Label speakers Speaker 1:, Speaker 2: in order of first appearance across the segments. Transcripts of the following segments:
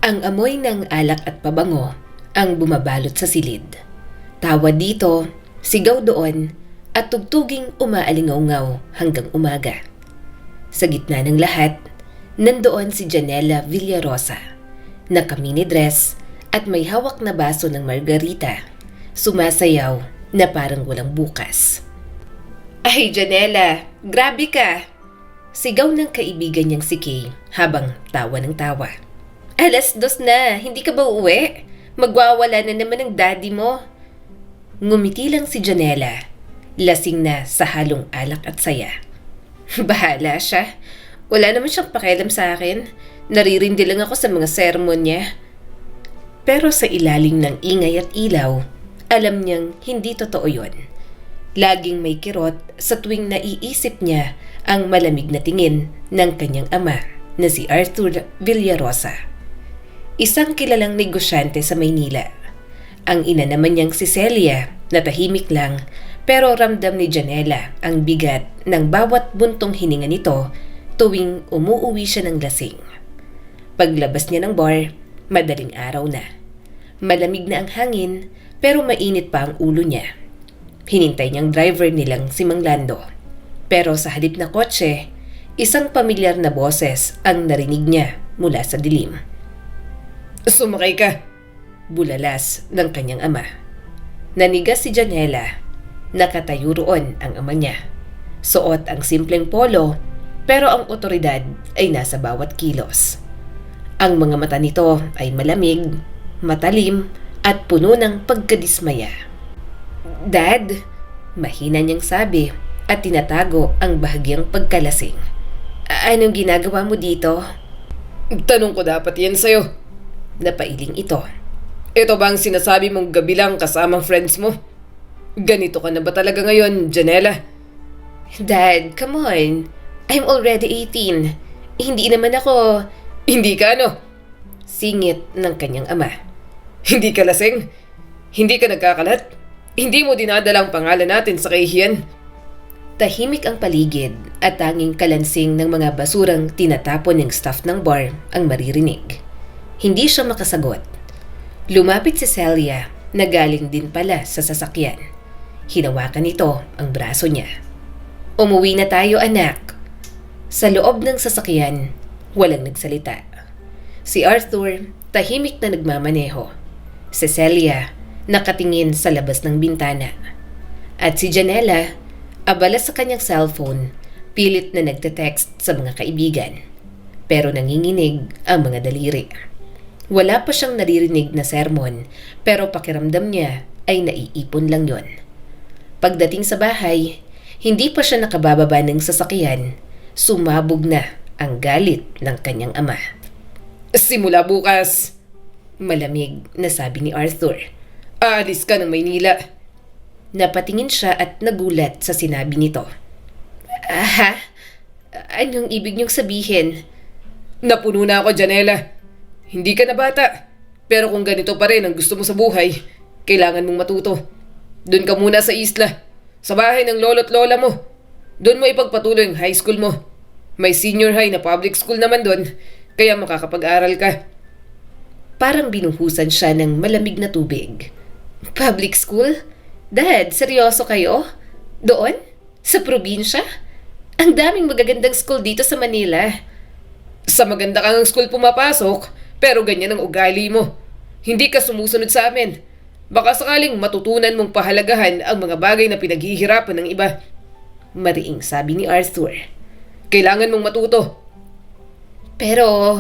Speaker 1: Ang amoy ng alak at pabango ang bumabalot sa silid. Tawa dito, sigaw doon, at tugtuging umaalingaw hanggang umaga. Sa gitna ng lahat, nandoon si Janela Villarosa, naka-mini dress at may hawak na baso ng margarita, sumasayaw na parang walang bukas. "Ay, Janela, grabe ka!" Sigaw ng kaibigan niyang si Kay habang tawa ng tawa. "Alas 2 na, hindi ka ba uuwi? Magwawala na naman ang daddy mo." Ngumiti lang si Janela, lasing na sa halong alak at saya. Bahala siya. Wala naman siyang pakialam sa akin. Naririndi lang ako sa mga sermon niya. Pero sa ilalim ng ingay at ilaw, alam niyang hindi totoo yon. Laging may kirot sa tuwing naiisip niya ang malamig na tingin ng kanyang ama na si Arthur Villarosa. Isang kilalang negosyante sa Maynila. Ang ina naman niyang si Celia na tahimik lang, pero ramdam ni Janela ang bigat ng bawat buntong hininga nito tuwing umuuwi siya ng lasing. Paglabas niya ng bar, madaling araw na. Malamig na ang hangin pero mainit pa ang ulo niya. Hinintay niyang driver nilang si Mang Lando. Pero sa halip na kotse, isang pamilyar na boses ang narinig niya mula sa dilim. "Sumakay ka!" Bulalas ng kanyang ama. Nanigas si Janela. Nakatayo roon ang ama niya. Suot ang simpleng polo, pero ang otoridad ay nasa bawat kilos. Ang mga mata nito ay malamig, matalim, at puno ng pagkadismaya. "Dad," mahina niyang sabi at tinatago ang bahagyang pagkalasing. "Anong ginagawa mo dito?"
Speaker 2: Tanong ko dapat yan sa'yo.
Speaker 1: Napailing ito.
Speaker 2: Ito ba ang sinasabi mong gabi lang kasamang friends mo? Ganito ka na ba talaga ngayon, Janela?
Speaker 1: "Dad, come on. I'm already 18. Hindi naman ako..."
Speaker 2: Hindi ka ano?
Speaker 1: Singit ng kanyang ama.
Speaker 2: Hindi ka lasing? Hindi ka nagkakalat? Hindi mo dinadala ang pangalan natin sa kahihiyan?
Speaker 1: Tahimik ang paligid at tanging kalansing ng mga basurang tinatapon ng staff ng bar ang maririnig. Hindi siya makasagot. Lumapit si Celia na galing din pala sa sasakyan. Hinawakan nito ang braso niya. "Umuwi na tayo, anak." Sa loob ng sasakyan, walang nagsalita. Si Arthur, tahimik na nagmamaneho. Si Celia, nakatingin sa labas ng bintana. At si Janela, abala sa kanyang cellphone, pilit na nagte-text sa mga kaibigan. Pero nanginginig ang mga daliri. Wala pa siyang naririnig na sermon, pero pakiramdam niya ay naiipon lang yon. Pagdating sa bahay, hindi pa siya nakabababa ng sasakyan, sumabog na ang galit ng kanyang ama.
Speaker 2: "Simula bukas,"
Speaker 1: malamig na sabi ni Arthur.
Speaker 2: "Aalis ka ng Maynila."
Speaker 1: Napatingin siya at nagulat sa sinabi nito. "Ha? Anong ibig niyong sabihin?"
Speaker 2: Napuno na ako, Janela. Hindi ka na bata. Pero kung ganito pa rin ang gusto mo sa buhay, kailangan mong matuto. Doon ka muna sa isla, sa bahay ng lolo't lola mo. Doon mo ipagpatuloy ang high school mo. May senior high na public school naman doon, kaya makakapag-aral ka.
Speaker 1: Parang binuhusan siya ng malamig na tubig. "Public school? Dad, seryoso kayo? Doon? Sa probinsya? Ang daming magagandang school dito sa Manila."
Speaker 2: Sa maganda kang school pumapasok, pero ganyan ang ugali mo. Hindi ka sumusunod sa amin. Baka sakaling matutunan mong pahalagahan ang mga bagay na pinaghihirapan ng iba.
Speaker 1: Mariing sabi ni Arthur.
Speaker 2: Kailangan mong matuto.
Speaker 1: Pero,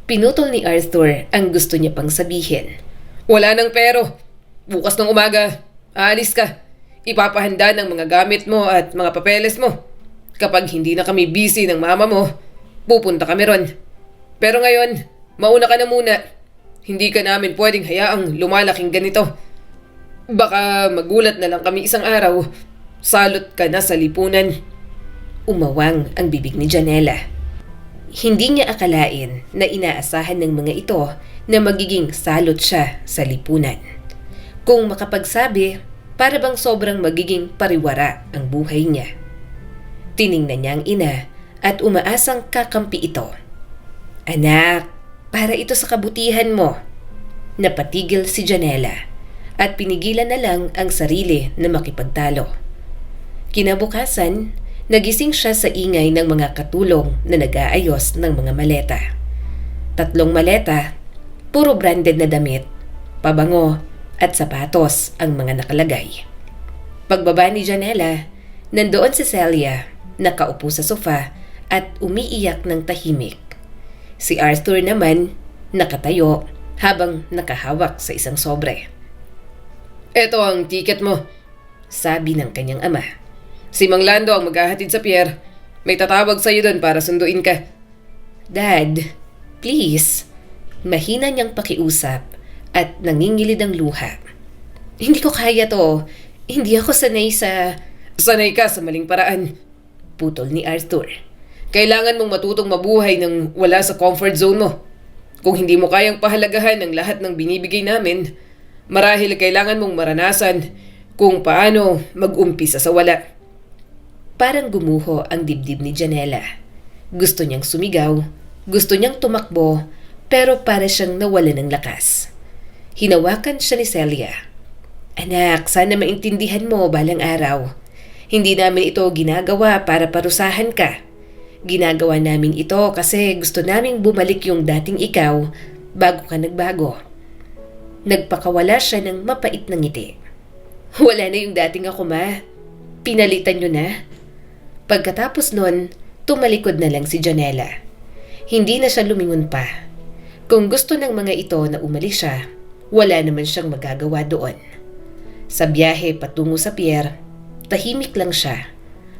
Speaker 1: pinutol ni Arthur ang gusto niya pang sabihin.
Speaker 2: Wala nang pero. Bukas ng umaga, aalis ka. Ipapahanda ng mga gamit mo at mga papeles mo. Kapag hindi na kami busy ng mama mo, pupunta kami ron. Pero ngayon, mauna ka na muna. Hindi ka namin pwedeng hayaang lumalaking ganito. Baka magulat na lang kami isang araw. Salot ka na sa lipunan.
Speaker 1: Umawang ang bibig ni Janela. Hindi niya akalain na inaasahan ng mga ito na magiging salot siya sa lipunan. Kung makapagsabi, para bang sobrang magiging pariwara ang buhay niya. Tiningnan niya ang ina at umaasang kakampi ito. "Anak, Para ito sa kabutihan mo. Napatigil si Janela at pinigilan na lang ang sarili na makipagtalo. Kinabukasan, nagising siya sa ingay ng mga katulong na nag-aayos ng mga maleta. 3 maleta, puro branded na damit, pabango at sapatos ang mga nakalagay. Pagbaba ni Janela, nandoon si Celia, nakaupo sa sofa at umiiyak ng tahimik. Si Arthur naman, nakatayo habang nakahawak sa isang sobre.
Speaker 2: Eto ang ticket mo,
Speaker 1: Sabi ng kanyang ama.
Speaker 2: si Mang Lando ang maghahatid sa pier. May tatawag sa'yo doon para sunduin ka.
Speaker 1: Dad, please. Mahina niyang pakiusap at nangingilid ang luha. Hindi ko kaya to. Hindi ako sanay sa...
Speaker 2: Sanay ka sa maling paraan.
Speaker 1: Putol ni Arthur.
Speaker 2: Kailangan mong matutong mabuhay nang wala sa comfort zone mo. Kung hindi mo kayang pahalagahan ang lahat ng binibigay namin, marahil kailangan mong maranasan kung paano mag-umpisa sa wala.
Speaker 1: Parang gumuho ang dibdib ni Janela. Gusto niyang sumigaw, gusto niyang tumakbo, pero para siyang nawala ng lakas. Hinawakan siya ni Celia. Anak, sana maintindihan mo balang araw. Hindi namin ito ginagawa para parusahan ka. Ginagawa namin ito kasi gusto naming bumalik yung dating ikaw bago ka nagbago. Nagpakawala siya ng mapait na ngiti. Wala na yung dating ako, ma. Pinalitan nyo na. Pagkatapos nun, tumalikod na lang si Janela. Hindi na siya lumingon pa. Kung gusto ng mga ito na umalis siya, wala naman siyang magagawa doon. Sa biyahe patungo sa pier, tahimik lang siya.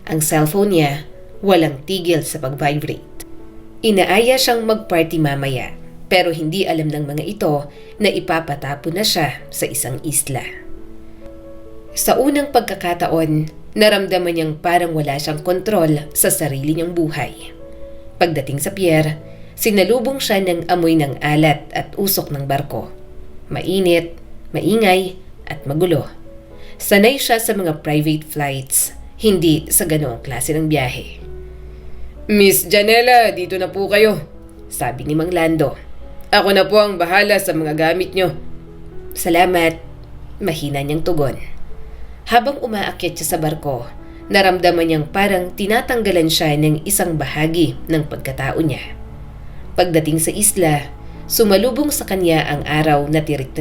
Speaker 1: Ang cellphone niya, walang tigil sa pag-vibrate. Inaaya siyang mag-party mamaya, pero hindi alam ng mga ito na ipapatapon na siya sa isang isla. Sa unang pagkakataon, naramdaman niyang parang wala siyang kontrol sa sarili niyang buhay. Pagdating sa pier, sinalubong siya ng amoy ng alat at usok ng barko. Mainit, maingay, at magulo. Sanay siya sa mga private flights, hindi sa ganoong klase ng biyahe.
Speaker 2: Miss Janela, dito na po kayo.
Speaker 1: Sabi ni Mang Lando.
Speaker 2: Ako na po ang bahala sa mga gamit nyo.
Speaker 1: Salamat. Mahina niyang tugon. Habang umaakyat siya sa barko, naramdaman niyang parang tinatanggalan siya ng isang bahagi ng pagkatao niya. Pagdating sa isla, sumalubong sa kanya ang araw na tirik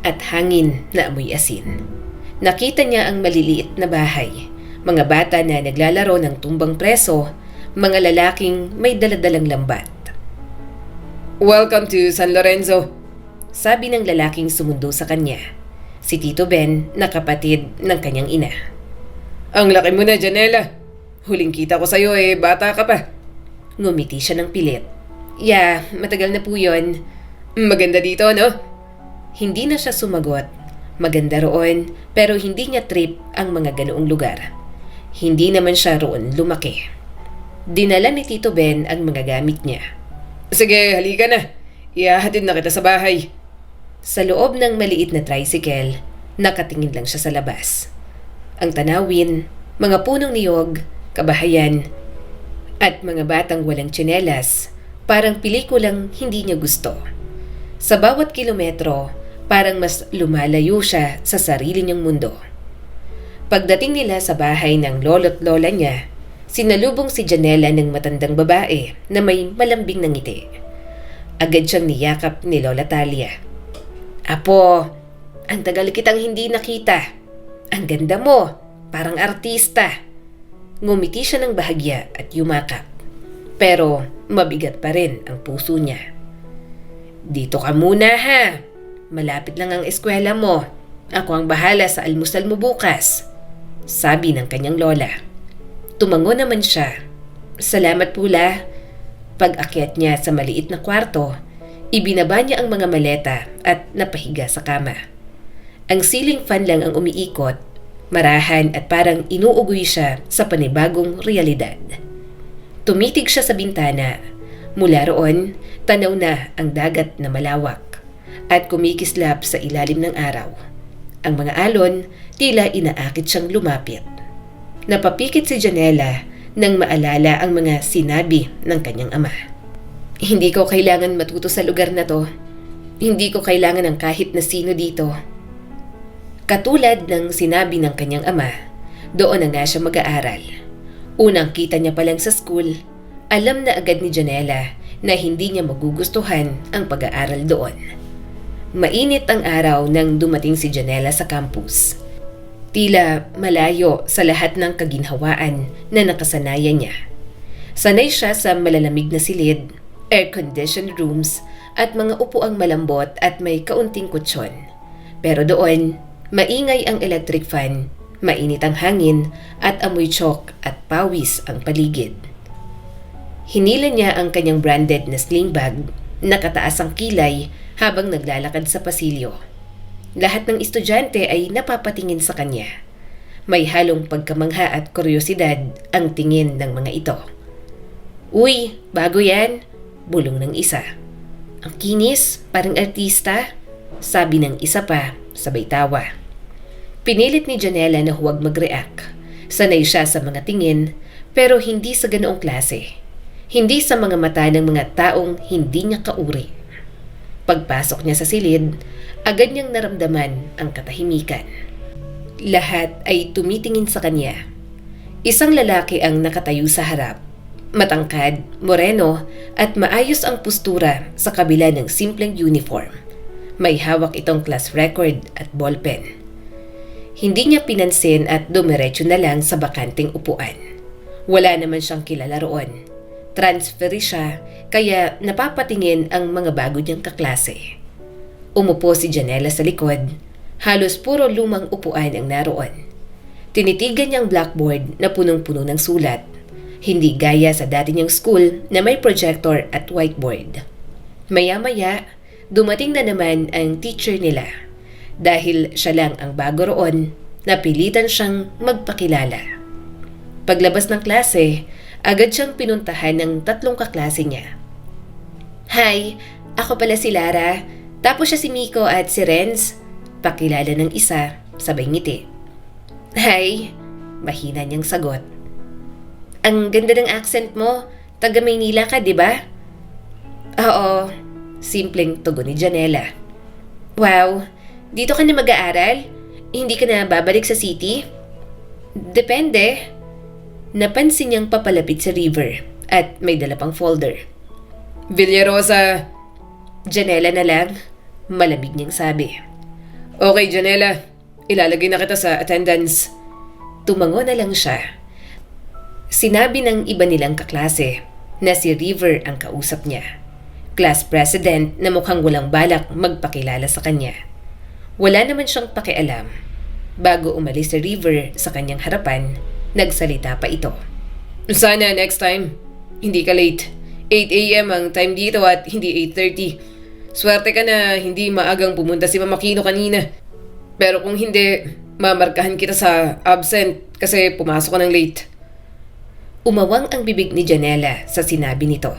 Speaker 1: at hangin na amoy asin. Nakita niya ang maliliit na bahay, mga bata na naglalaro ng tumbang preso, mga lalaking may daladalang lambat.
Speaker 2: Welcome to San Lorenzo.
Speaker 1: Sabi ng lalaking sumundo sa kanya. Si Tito Ben na kapatid ng kanyang ina.
Speaker 2: Ang laki mo na, Janela. Huling kita ko sa'yo bata ka pa.
Speaker 1: Ngumiti siya ng pilit. Matagal na po yun.
Speaker 2: Maganda dito, no?
Speaker 1: Hindi na siya sumagot. Maganda roon, pero hindi niya trip ang mga ganoong lugar. Hindi naman siya roon lumaki. Dinala ni Tito Ben ang mga gamit niya.
Speaker 2: Sige, halika na. Ihahatid na kita sa bahay.
Speaker 1: Sa loob ng maliit na tricycle, nakatingin lang siya sa labas. Ang tanawin, mga punong niyog, kabahayan, at mga batang walang tsinelas, parang pelikulang hindi niya gusto. Sa bawat kilometro, parang mas lumalayo siya sa sarili niyang mundo. Pagdating nila sa bahay ng lolo't lola niya, sinalubong si Janela ng matandang babae na may malambing na ngiti. Agad siyang niyakap ni Lola Talia. Apo, ang tagal kitang hindi nakita. Ang ganda mo, parang artista. Ngumiti siya ng bahagya at yumakap. Pero mabigat pa rin ang puso niya. Dito ka muna ha. Malapit lang ang eskwela mo. Ako ang bahala sa almusal mo bukas. Sabi ng kanyang lola. Tumango naman siya. Salamat pula. Pag-akyat niya sa maliit na kwarto, ibinaba niya ang mga maleta at napahiga sa kama. Ang ceiling fan lang ang umiikot, marahan at parang inuugoy siya sa panibagong realidad. Tumitig siya sa bintana. Mula roon, tanaw na ang dagat na malawak at kumikislap sa ilalim ng araw. Ang mga alon, tila inaakit siyang lumapit. Napapikit si Janela nang maalala ang mga sinabi ng kanyang ama. Hindi ko kailangan matuto sa lugar na to. Hindi ko kailangan ng kahit na sino dito. Katulad ng sinabi ng kanyang ama, doon na nga siya mag-aaral. Unang kita niya pa lang sa school, alam na agad ni Janela na hindi niya magugustuhan ang pag-aaral doon. Mainit ang araw nang dumating si Janela sa campus. Tila malayo sa lahat ng kaginhawaan na nakasanayan niya. Sanay siya sa malalamig na silid, air-conditioned rooms at mga upuang malambot at may kaunting kutsyon. Pero doon, maingay ang electric fan, mainit ang hangin at amoy chalk at pawis ang paligid. Hinila niya ang kanyang branded na sling bag, nakataas ang kilay habang naglalakad sa pasilyo. Lahat ng estudyante ay napapatingin sa kanya. May halong pagkamangha at kuryosidad ang tingin ng mga ito. "Uy, bago yan," bulong ng isa. "Ang kinis, parang artista," sabi ng isa pa, sabay tawa. Pinilit ni Janela na huwag mag-react. Sanay siya sa mga tingin, pero hindi sa ganoong klase. Hindi sa mga mata ng mga taong hindi niya kauri. Pagpasok niya sa silid, agad niyang naramdaman ang katahimikan. Lahat ay tumitingin sa kanya. Isang lalaki ang nakatayo sa harap. Matangkad, moreno, at maayos ang postura sa kabila ng simpleng uniform. May hawak itong class record at ballpen. Hindi niya pinansin at dumiretso na lang sa bakanting upuan. Wala naman siyang kilala roon. Transferee siya, kaya napapatingin ang mga bago niyang kaklase. Umupo si Janela sa likod. Halos puro lumang upuan ang naroon. Tinitigan niyang blackboard na punong-puno ng sulat. Hindi gaya sa dati niyang school na may projector at whiteboard. Maya-maya, dumating na naman ang teacher nila. Dahil siya lang ang bago roon, napilitan siyang magpakilala. Paglabas ng klase, agad siyang pinuntahan ng 3 kaklase niya. "Hi, ako pala si Lara. Tapos siya si Miko at si Renz," pakilala ng isa, sabay ngiti. "Hi," mahina niyang sagot. "Ang ganda ng accent mo. Taga Maynila ka, di ba?" "Oo," simpleng tugon ni Janela. "Wow, dito ka na mag-aaral? Hindi ka na babalik sa city?" "Depende." Napansin niyang papalapit sa River at may dala pang folder.
Speaker 2: Villarosa.
Speaker 1: "Janela na lang," malamig niyang sabi.
Speaker 2: "Okay, Janela. Ilalagay na kita sa attendance."
Speaker 1: Tumango na lang siya. Sinabi ng iba nilang kaklase na si River ang kausap niya. Class president na mukhang walang balak magpakilala sa kanya. Wala naman siyang pakialam. Bago umalis si River sa kanyang harapan, nagsalita pa ito.
Speaker 2: "Sana next time, hindi ka late. 8 a.m. ang time dito at hindi 8:30. Swerte ka na hindi maagang pumunta si Mama Kino kanina. Pero kung hindi, mamarkahan kita sa absent kasi pumasok ka ng late."
Speaker 1: Umawang ang bibig ni Janela sa sinabi nito.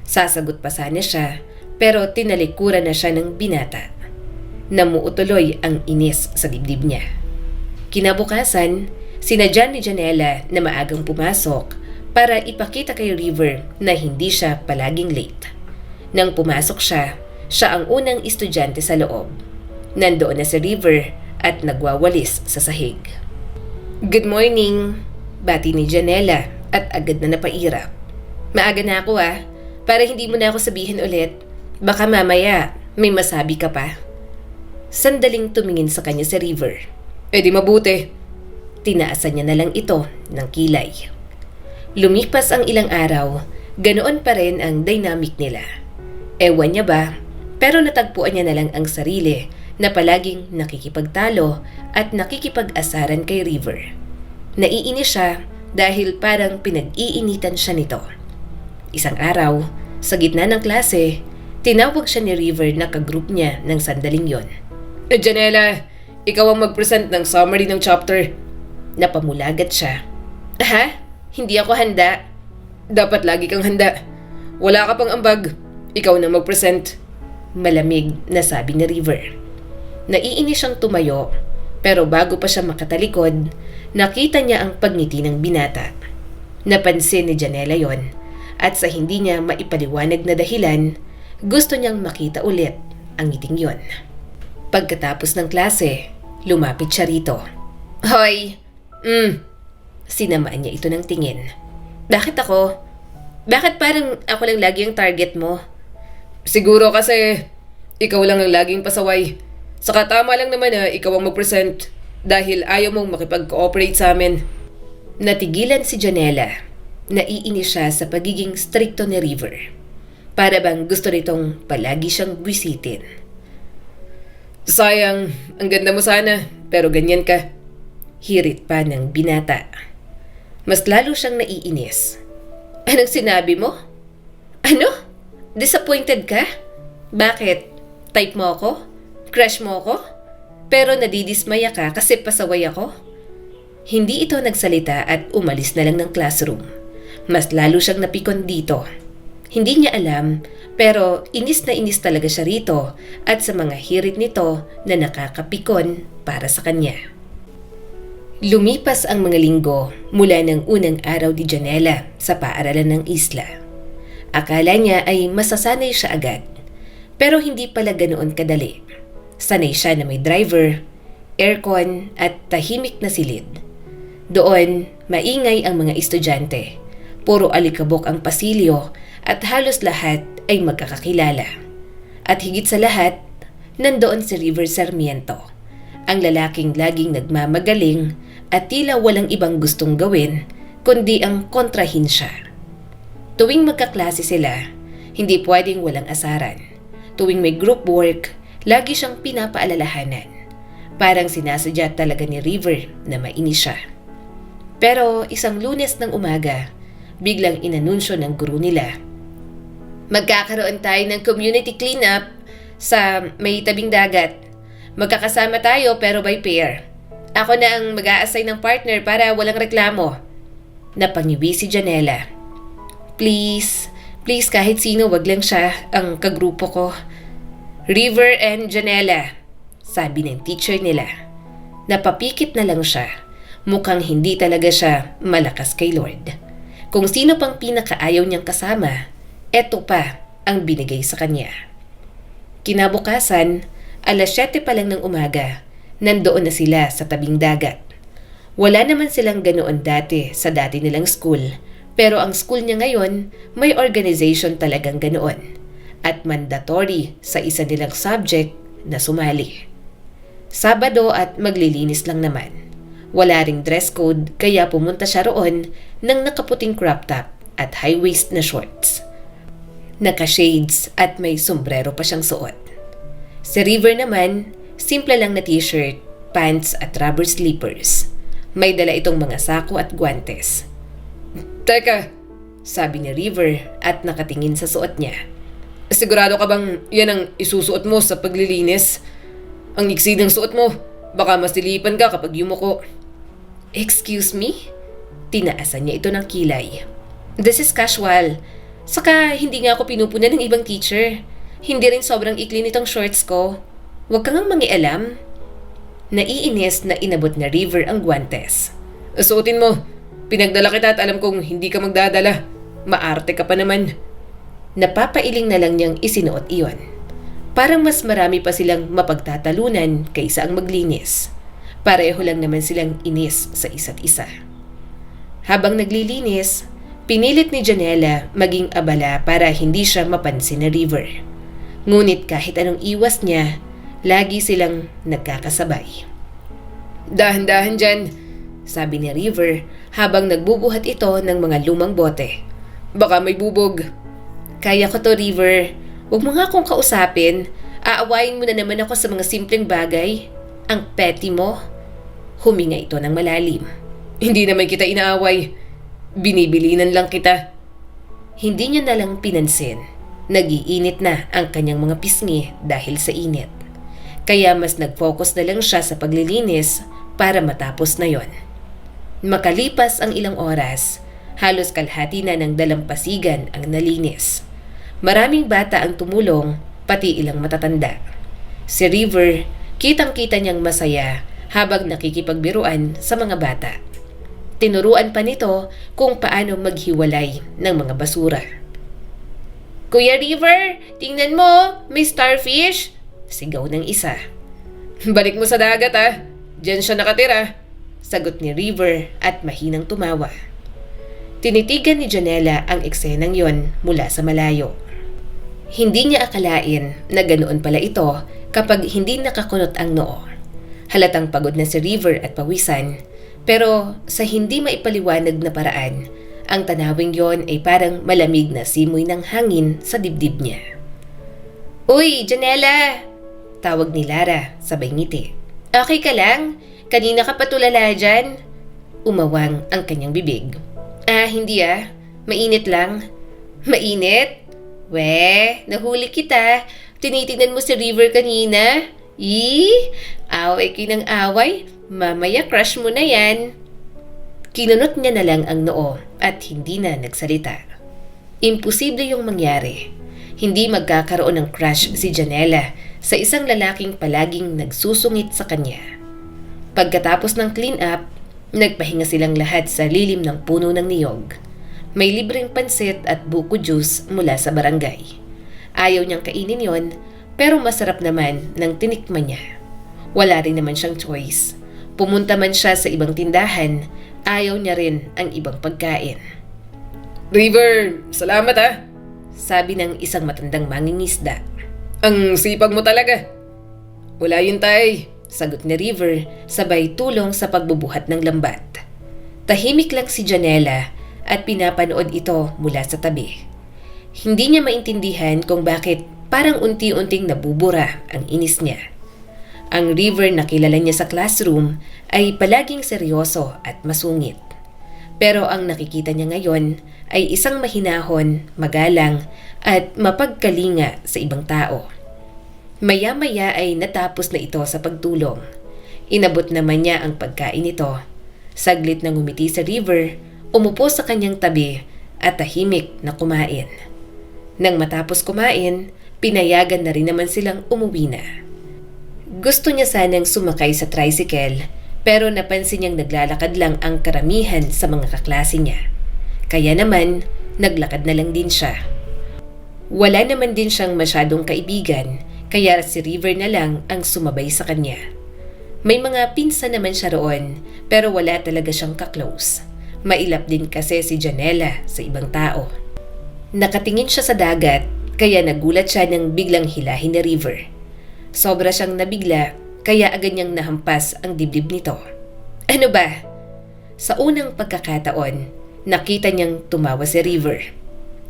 Speaker 1: Sasagot pa sana siya, pero tinalikuran na siya ng binata. Namuo tuloy ang inis sa dibdib niya. Kinabukasan, sinadya ni Janela na maagang pumasok para ipakita kay River na hindi siya palaging late. Nang pumasok siya, siya ang unang estudyante sa loob. Nandoon na si River at nagwawalis sa sahig. "Good morning," bati ni Janela at agad na napairap. "Maaga na ako para hindi mo na ako sabihin ulit. Baka mamaya may masabi ka pa." Sandaling tumingin sa kanya si River.
Speaker 2: Di mabuti."
Speaker 1: Tinaasan niya na lang ito ng kilay. Lumipas ang ilang araw, ganoon pa rin ang dynamic nila. Ewan niya ba, pero natagpuan niya na lang ang sarili na palaging nakikipagtalo at nakikipag-asaran kay River. Naiinis siya dahil parang pinag-iinitan siya nito. Isang araw, sa gitna ng klase, tinawag siya ni River na kagroup niya ng sandaling yon.
Speaker 2: "Janela, ikaw ang mag-present ng summary ng chapter."
Speaker 1: Napamulagat siya. "Ha? Hindi ako handa."
Speaker 2: "Dapat lagi kang handa. Wala ka pang ambag. Ikaw na mag-present."
Speaker 1: Malamig na sabi ni River. Naiinis siyang tumayo, pero bago pa siya makatalikod, nakita niya ang pagngiti ng binata. Napansin ni Janela yon At sa hindi niya maipaliwanag na dahilan, gusto niyang makita ulit ang ngiting yon. Pagkatapos ng klase, lumapit siya rito. Hoy! Sinamaan niya ito ng tingin. Bakit ako? Bakit parang ako lang lagi ang target mo?
Speaker 2: Siguro kasi ikaw lang ang laging pasaway. Saka tama lang naman na ikaw ang mag-present dahil ayaw mong makipag-cooperate sa amin.
Speaker 1: Natigilan si Janela. Naiinis siya sa pagiging strikto ni River. Para bang gusto nitong palagi siyang bwisitin.
Speaker 2: Sayang, ang ganda mo sana, pero ganyan ka.
Speaker 1: Hirit pa ng binata. Mas lalo siyang naiinis. Anong sinabi mo? Ano? Disappointed ka? Bakit? Type mo ako? Crush mo ako? Pero nadidismaya ka kasi pasaway ako? Hindi ito nagsalita at umalis na lang ng classroom. Mas lalo siyang napikon dito. Hindi niya alam, pero inis na inis talaga siya rito at sa mga hirit nito na nakakapikon para sa kanya. Lumipas ang mga linggo mula ng unang araw ni Janela sa paaralan ng isla. Akala niya ay masasanay siya agad, pero hindi pala ganoon kadali. Sanay siya na may driver, aircon at tahimik na silid. Doon, maingay ang mga estudyante. Puro alikabok ang pasilyo at halos lahat ay magkakakilala. At higit sa lahat, nandoon si River Sarmiento, ang lalaking laging nagmamagaling at tila walang ibang gustong gawin kundi ang kontrahin siya. Tuwing magkaklase sila, hindi pwedeng walang asaran. Tuwing may group work, lagi siyang pinapaalalahanan. Parang sinasadya talaga ni River na mainis siya. Pero isang Lunes ng umaga, biglang inanunsyo ng guru nila. Magkakaroon tayo ng community cleanup sa may tabing dagat. Magkakasama tayo pero by pair. Ako na ang mag-a-assign ng partner para walang reklamo. Napangiwi si Janela. Please kahit sino wag lang siya ang kagrupo ko. River and Janela, sabi ng teacher nila. Napapikit na lang siya. Mukhang hindi talaga siya malakas kay Lord. Kung sino pang pinakaayaw niyang kasama, eto pa ang binigay sa kanya. Kinabukasan, 7:00 pa lang ng umaga, nandoon na sila sa tabing dagat. Wala naman silang ganoon dati sa dati nilang school, pero ang school niya ngayon may organization talagang ganoon at mandatory sa isa nilang subject na sumali. Sabado at maglilinis lang naman. Wala ring dress code kaya pumunta siya roon ng nakaputing crop top at high-waist na shorts. Naka-shades at may sombrero pa siyang suot. Si River naman, simple lang na t-shirt, pants at rubber slippers. May dala itong mga sako at guwantes.
Speaker 2: Teka,
Speaker 1: Sabi ni River at nakatingin sa suot niya.
Speaker 2: sigurado ka bang yan ang isusuot mo sa paglilinis? Ang iksi ng suot mo, baka masilipan ka kapag yumuko.
Speaker 1: Excuse me? Tinaasan niya ito ng kilay. This is casual. Saka hindi nga ako pinupunan ng ibang teacher. Hindi rin sobrang ikli nitong shorts ko. Huwag kang mangialam. Naiinis na inabot na River ang guwantes.
Speaker 2: Suotin mo. Pinagdala kita at alam kong hindi ka magdadala. Maarte ka pa naman.
Speaker 1: Napapailing na lang niyang isinuot iyon. Parang mas marami pa silang mapagtatalunan kaysa ang maglinis. Pareho lang naman silang inis sa isa't isa. Habang naglilinis, pinilit ni Janela maging abala para hindi siya mapansin ni River. Ngunit kahit anong iwas niya, lagi silang nagkakasabay.
Speaker 2: Dahan-dahan dyan,
Speaker 1: sabi ni River habang nagbubuhat ito ng mga lumang bote.
Speaker 2: baka may bubog.
Speaker 1: Kaya ko to, River. Huwag mo nga akong kausapin. Aawayin mo na naman ako sa mga simpleng bagay. Ang petty mo. Huminga ito ng malalim.
Speaker 2: Hindi naman kita inaaway. Binibilinan lang kita.
Speaker 1: Hindi niya nalang pinansin. Nagiinit na ang kanyang mga pisngi dahil sa init. Kaya mas nag-focus na lang siya sa paglilinis para matapos na yon. Makalipas ang ilang oras, halos kalahati na ng dalampasigan ang nalinis. Maraming bata ang tumulong, pati ilang matatanda. Si River, kitang-kita niyang masaya habang nakikipagbiruan sa mga bata. Tinuruan pa nito kung paano maghiwalay ng mga basura. "Kuya River, tingnan mo, may starfish!" sigaw ng isa.
Speaker 2: Balik mo sa dagat Diyan siya nakatira.
Speaker 1: Sagot ni River at mahinang tumawa. Tinitigan ni Janela ang eksenang yon mula sa malayo. Hindi niya akalain na ganoon pala ito kapag hindi nakakunot ang noo. Halatang pagod na si River at pawisan, pero sa hindi maipaliwanag na paraan, ang tanawing yon ay parang malamig na simoy ng hangin sa dibdib niya. "Uy, Janela!" tawag ni Lara sabay ngiti. "Okay ka lang? Kanina ka pa tulala dyan?" Umawang ang kanyang bibig. Hindi Mainit lang." "Mainit? We, nahuli kita. Tinitingnan mo si River kanina. Away kayo ng away. Mamaya crush mo na yan." Kinunot niya na lang ang noo at hindi na nagsalita. Imposible yung mangyari. Hindi magkakaroon ng crush si Janela sa isang lalaking palaging nagsusungit sa kanya. Pagkatapos ng clean up, nagpahinga silang lahat sa lilim ng puno ng niyog. May libreng pansit at buko juice mula sa barangay. Ayaw niyang kainin yon, pero masarap naman nang tinikman niya. Wala rin naman siyang choice. Pumunta man siya sa ibang tindahan, ayaw niya rin ang ibang pagkain.
Speaker 2: "River, salamat
Speaker 1: sabi ng isang matandang mangingisda.
Speaker 2: Ang sipag mo talaga."
Speaker 1: "Wala yun, tay," sagot ni River sabay tulong sa pagbubuhat ng lambat. Tahimik lang si Janela at pinapanood ito mula sa tabi. Hindi niya maintindihan kung bakit parang unti-unting nabubura ang inis niya. Ang River na kilala niya sa classroom ay palaging seryoso at masungit. Pero ang nakikita niya ngayon ay isang mahinahon, magalang at mapagkalinga sa ibang tao. Maya-maya ay natapos na ito sa pagtulong. Inabot naman niya ang pagkain nito. Saglit na ngumiti sa River, umupo sa kanyang tabi at tahimik na kumain. Nang matapos kumain, pinayagan na rin naman silang umuwi na. Gusto niya sanang sumakay sa tricycle, pero napansin niyang naglalakad lang ang karamihan sa mga kaklase niya. Kaya naman, naglakad na lang din siya. Wala naman din siyang masyadong kaibigan, kaya si River na lang ang sumabay sa kanya. May mga pinsan naman siya roon, pero wala talaga siyang kaklose. Mailap din kasi si Janela sa ibang tao. Nakatingin siya sa dagat, kaya nagulat siya nang biglang hilahin ni River. Sobra siyang nabigla, kaya agad niyang nahampas ang dibdib nito. "Ano ba?" Sa unang pagkakataon, nakita niyang tumawa si River.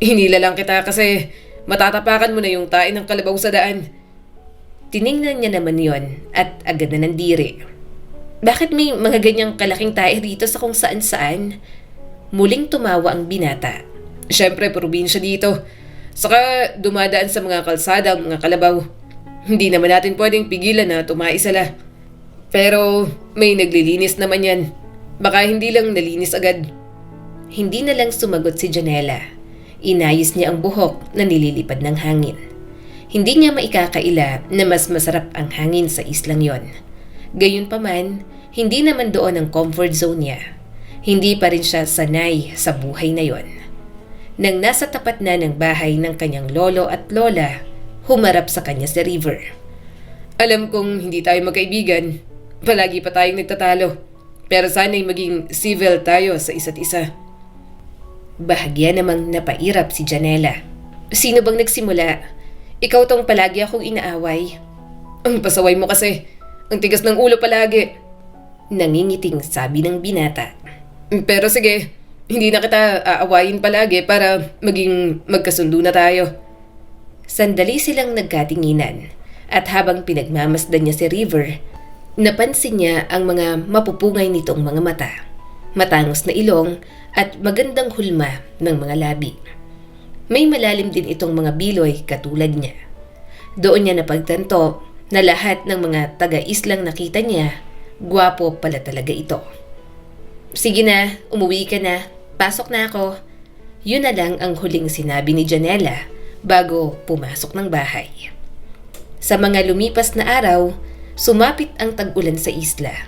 Speaker 2: "Hinila lang kita kasi matatapakan mo na yung tae ng kalabaw sa daan."
Speaker 1: Tiningnan niya naman yon at agad na nandiri. "Bakit may mga ganyang kalaking tae rito sa kung saan-saan?" Muling tumawa ang binata.
Speaker 2: "Siyempre, probinsya dito. Saka dumadaan sa mga kalsada ang mga kalabaw. Hindi naman natin pwedeng pigilan na tumai sila. Pero may naglilinis naman yan. Baka hindi lang nalinis agad."
Speaker 1: Hindi na lang sumagot si Janela. Inayos niya ang buhok na nililipad ng hangin. Hindi niya maikakaila na mas masarap ang hangin sa islang yon. Gayunpaman, hindi naman doon ang comfort zone niya. Hindi pa rin siya sanay sa buhay na yon. Nang nasa tapat na ng bahay ng kanyang lolo at lola, humarap sa kanya si River.
Speaker 2: "Alam kong hindi tayo magkaibigan. Palagi pa tayong nagtatalo. Pero sana'y maging civil tayo sa isa't isa."
Speaker 1: Bahagya namang napairap si Janela. "Sino bang nagsimula? Ikaw tong palagi akong inaaway."
Speaker 2: "Ang pasaway mo kasi. Ang tigas ng ulo palagi."
Speaker 1: Nangingiting sabi ng binata.
Speaker 2: "Pero sige, hindi na kita aawayin palagi para maging magkasundo na tayo."
Speaker 1: Sandali silang nagkatinginan at habang pinagmamasdan niya si River, napansin niya ang mga mapupungay nitong mga mata, matangos na ilong at magandang hulma ng mga labi. May malalim din itong mga biloy katulad niya. Doon niya napagtanto na lahat ng mga taga-islang nakita niya, gwapo pala talaga ito. "Sige na, umuwi ka na. Pasok na ako." Yun na lang ang huling sinabi ni Janela bago pumasok ng bahay. Sa mga lumipas na araw, sumapit ang tag-ulan sa isla.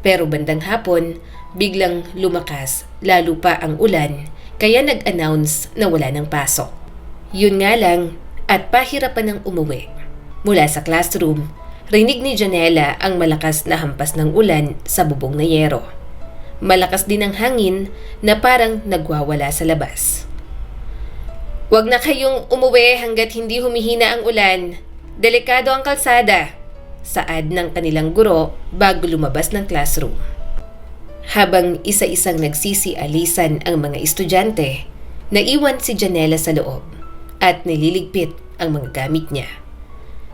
Speaker 1: Pero bandang hapon, Biglang lumakas, lalo pa ang ulan, kaya nag-announce na wala ng pasok. Yun nga lang, at pahirapan ng umuwi. Mula sa classroom, rinig ni Janela ang malakas na hampas ng ulan sa bubong na yero. Malakas din ang hangin na parang nagwawala sa labas. "Huwag na kayong umuwi hanggat hindi humihina ang ulan. Delikado ang kalsada," saad ng kanilang guro bago lumabas ng classroom. Habang isa-isang nagsisialisan ang mga estudyante, naiwan si Janela sa loob at nililigpit ang mga gamit niya.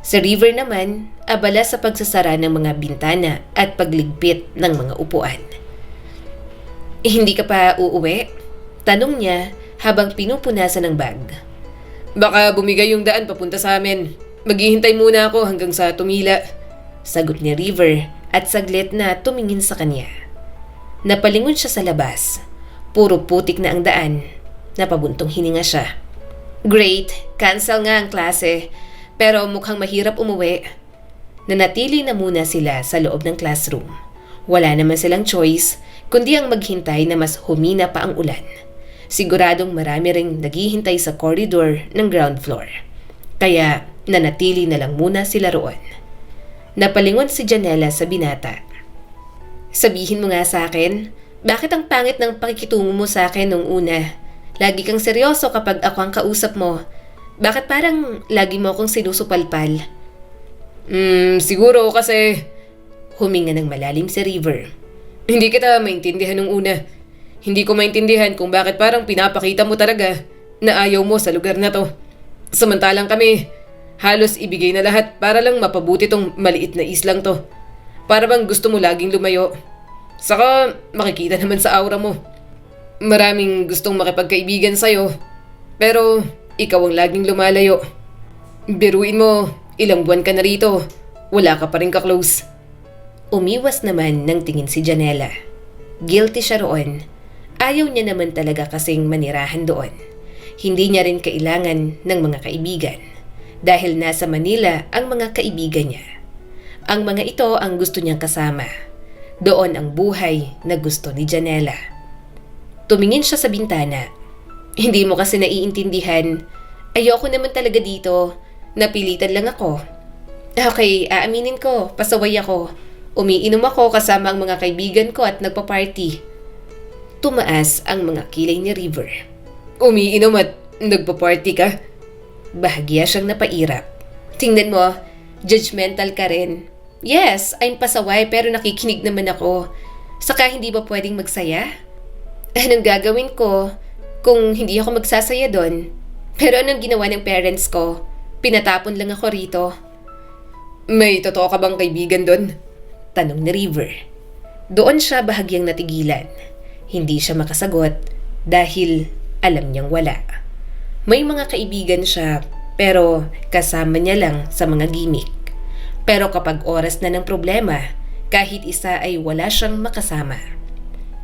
Speaker 1: Si River naman, abala sa pagsasara ng mga bintana at pagligpit ng mga upuan. "Hindi ka pa uuwi?" tanong niya habang pinupunasan ng bag.
Speaker 2: Baka bumigay yung daan papunta sa amin. Maghihintay muna ako hanggang sa tumila.
Speaker 1: Sagot ni River at saglit na tumingin sa kanya. Napalingon siya sa labas. Puro putik na ang daan. Napabuntong hininga siya. "Great, cancel nga ang klase. Pero mukhang mahirap umuwi." Nanatili na muna sila sa loob ng classroom. Wala naman silang choice kundi ang maghintay na mas humina pa ang ulan. Siguradong marami ring naghihintay sa corridor ng ground floor. Kaya nanatili na lang muna sila roon. Napalingon si Janela sa binata. "Sabihin mo nga sa akin, bakit ang pangit ng pakikitungo mo sa akin nung una? Lagi kang seryoso kapag ako ang kausap mo. Bakit parang lagi mo akong sinusupalpal?"
Speaker 2: Siguro kasi
Speaker 1: Huminga ng malalim si River.
Speaker 2: hindi kita maintindihan nung una. Hindi ko maintindihan kung bakit parang pinapakita mo talaga na ayaw mo sa lugar na to. Samantalang kami, halos ibigay na lahat para lang mapabuti tong maliit na islang to. Para bang gusto mo laging lumayo. Saka makikita naman sa aura mo. Maraming gustong makipagkaibigan sa'yo. Pero ikaw ang laging lumalayo. Biruin mo, ilang buwan ka na rito. Wala ka pa rin ka-close.
Speaker 1: Umiwas naman ng tingin si Janela. Guilty siya roon. Ayaw niya naman talaga kasing manirahan doon. Hindi niya rin kailangan ng mga kaibigan. Dahil nasa Manila ang mga kaibigan niya. Ang mga ito ang gusto niyang kasama. Doon ang buhay na gusto ni Janela. Tumingin siya sa bintana. "Hindi mo kasi naiintindihan. Ayoko naman talaga dito. Napilitan lang ako." "Okay, aaminin ko. Pasaway ako. Umiinom ako kasama ang mga kaibigan ko at nagpa-party." Tumaas ang mga kilay ni River.
Speaker 2: Umiinom at nagpa-party ka?
Speaker 1: Bahagya siyang napairap. "Tingnan mo, judgmental ka rin. Yes, I'm pasaway pero nakikinig naman ako. Saka hindi ba pwedeng magsaya? Anong gagawin ko kung hindi ako magsasaya doon? Pero anong ginawa ng parents ko? Pinatapon lang ako rito."
Speaker 2: May totoo ka bang kaibigan doon?
Speaker 1: Tanong ni River. Doon siya bahagyang natigilan. Hindi siya makasagot dahil alam niyang wala. May mga kaibigan siya pero kasama niya lang sa mga gimmick. Pero kapag oras na ng problema, kahit isa ay wala siyang makasama.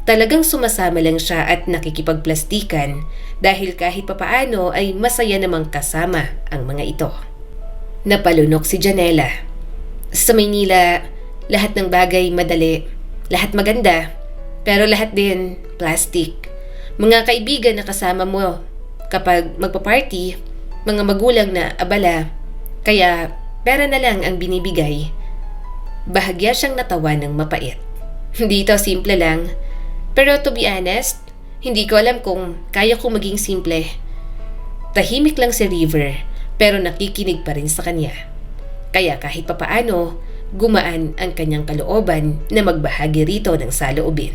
Speaker 1: Talagang sumasama lang siya at nakikipagplastikan dahil kahit papaano ay masaya namang kasama ang mga ito. Napalunok si Janela. Sa Maynila, lahat ng bagay madali, lahat maganda, pero lahat din plastic. Mga kaibigan na kasama mo kapag magpa-party, mga magulang na abala, kaya pera na lang ang binibigay. Bahagya siyang natawa ng mapait. Dito simple lang, pero to be honest, hindi ko alam kung kaya kong maging simple. Tahimik lang si River, pero nakikinig pa rin sa kanya. Kaya kahit papaano, gumaan ang kanyang kalooban na magbahagi rito ng saloobin.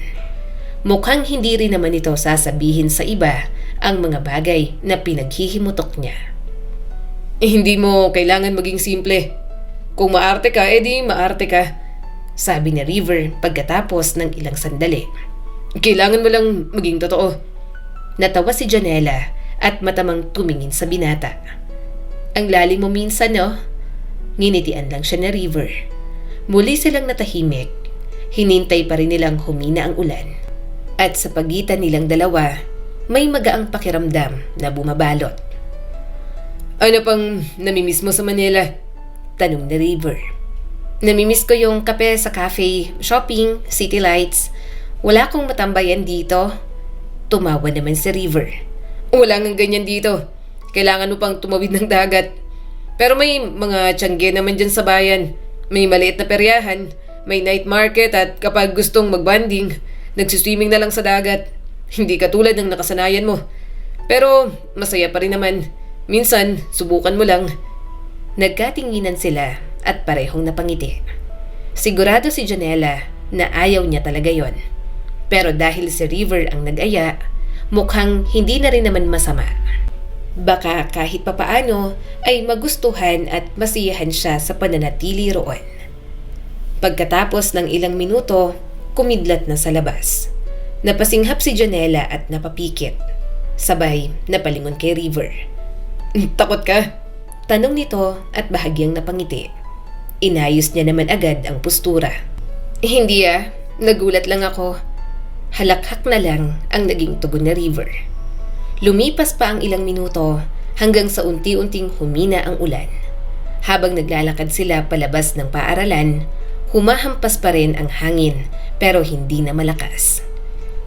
Speaker 1: Mukhang hindi rin naman ito sasabihin sa iba ang mga bagay na pinaghihimutok niya.
Speaker 2: Hindi mo kailangan maging simple. Kung maarte ka, edi maarte ka.
Speaker 1: Sabi ni River pagkatapos ng ilang sandali.
Speaker 2: Kailangan mo lang maging totoo.
Speaker 1: Natawa si Janela at matamang tumingin sa binata. Ang lalim mo minsan, no? Nginitian lang siya ni River. Muli silang natahimik. Hinintay pa rin nilang humina ang ulan. At sa pagitan nilang dalawa, may magaang pakiramdam na bumabalot.
Speaker 2: Ano pang namimiss mo sa Manila?
Speaker 1: Tanong ni River. Namimiss ko yung kape sa cafe, shopping, city lights. Wala akong matambayan dito. Tumawa naman si River.
Speaker 2: Wala nang ganyan dito. Kailangan mo pang tumawid ng dagat. Pero may mga tiyangge naman dyan sa bayan. May maliit na peryahan, may night market at kapag gustong magbanding, nagsiswimming na lang sa dagat. Hindi katulad ng nakasanayan mo. Pero masaya pa rin naman. Minsan, subukan mo lang.
Speaker 1: Nagkatinginan sila at parehong napangiti. Sigurado si Janela na ayaw niya talaga yon. Pero dahil si River ang nag-aya, mukhang hindi na rin naman masama. Baka kahit papaano ay magustuhan at masiyahan siya sa pananatili roon. Pagkatapos ng ilang minuto, kumidlat na sa labas. Napasinghap si Janela at napapikit. Sabay napalingon kay River.
Speaker 2: Takot ka?
Speaker 1: Tanong nito at bahagyang napangiti. Inayos niya naman agad ang postura.
Speaker 2: Hindi nagulat lang ako.
Speaker 1: Halakhak na lang ang naging tugon ni River. Lumipas pa ang ilang minuto hanggang sa unti-unting humina ang ulan. Habang naglalakad sila palabas ng paaralan, humahampas pa rin ang hangin pero hindi na malakas.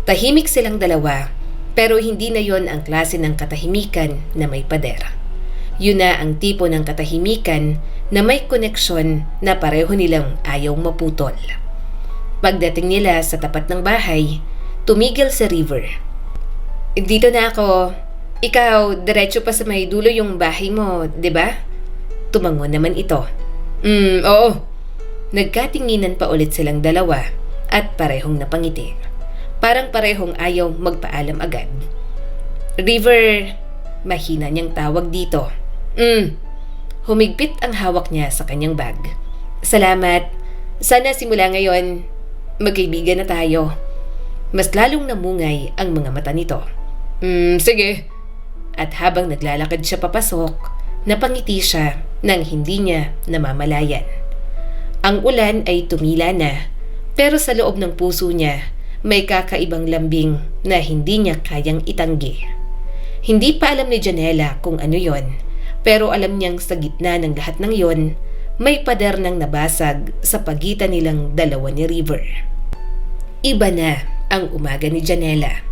Speaker 1: Tahimik silang dalawa pero hindi na yon ang klase ng katahimikan na may pader. Yun na ang tipo ng katahimikan na may koneksyon na pareho nilang ayaw maputol. Pagdating nila sa tapat ng bahay, tumigil si River. Dito na ako. Ikaw, diretso pa sa may dulo yung bahay mo, di ba? Tumango naman ito.
Speaker 2: Oo.
Speaker 1: Nagkatinginan pa ulit silang dalawa at parehong napangiti. Parang parehong ayaw magpaalam agad. River, mahina niyang tawag dito. Humigpit ang hawak niya sa kanyang bag. Salamat. Sana simula ngayon, magkaibigan na tayo. Mas lalong namungay ang mga mata nito.
Speaker 2: Sige.
Speaker 1: At habang naglalakad siya papasok, napangiti siya nang hindi niya namamalayan. Ang ulan ay tumila na, pero sa loob ng puso niya, may kakaibang lambing na hindi niya kayang itanggi. Hindi pa alam ni Janela kung ano yon, pero alam niyang sa gitna ng lahat ng yon, may pader nang nabasag sa pagitan nilang dalawa ni River. Iba na ang umaga ni Janela.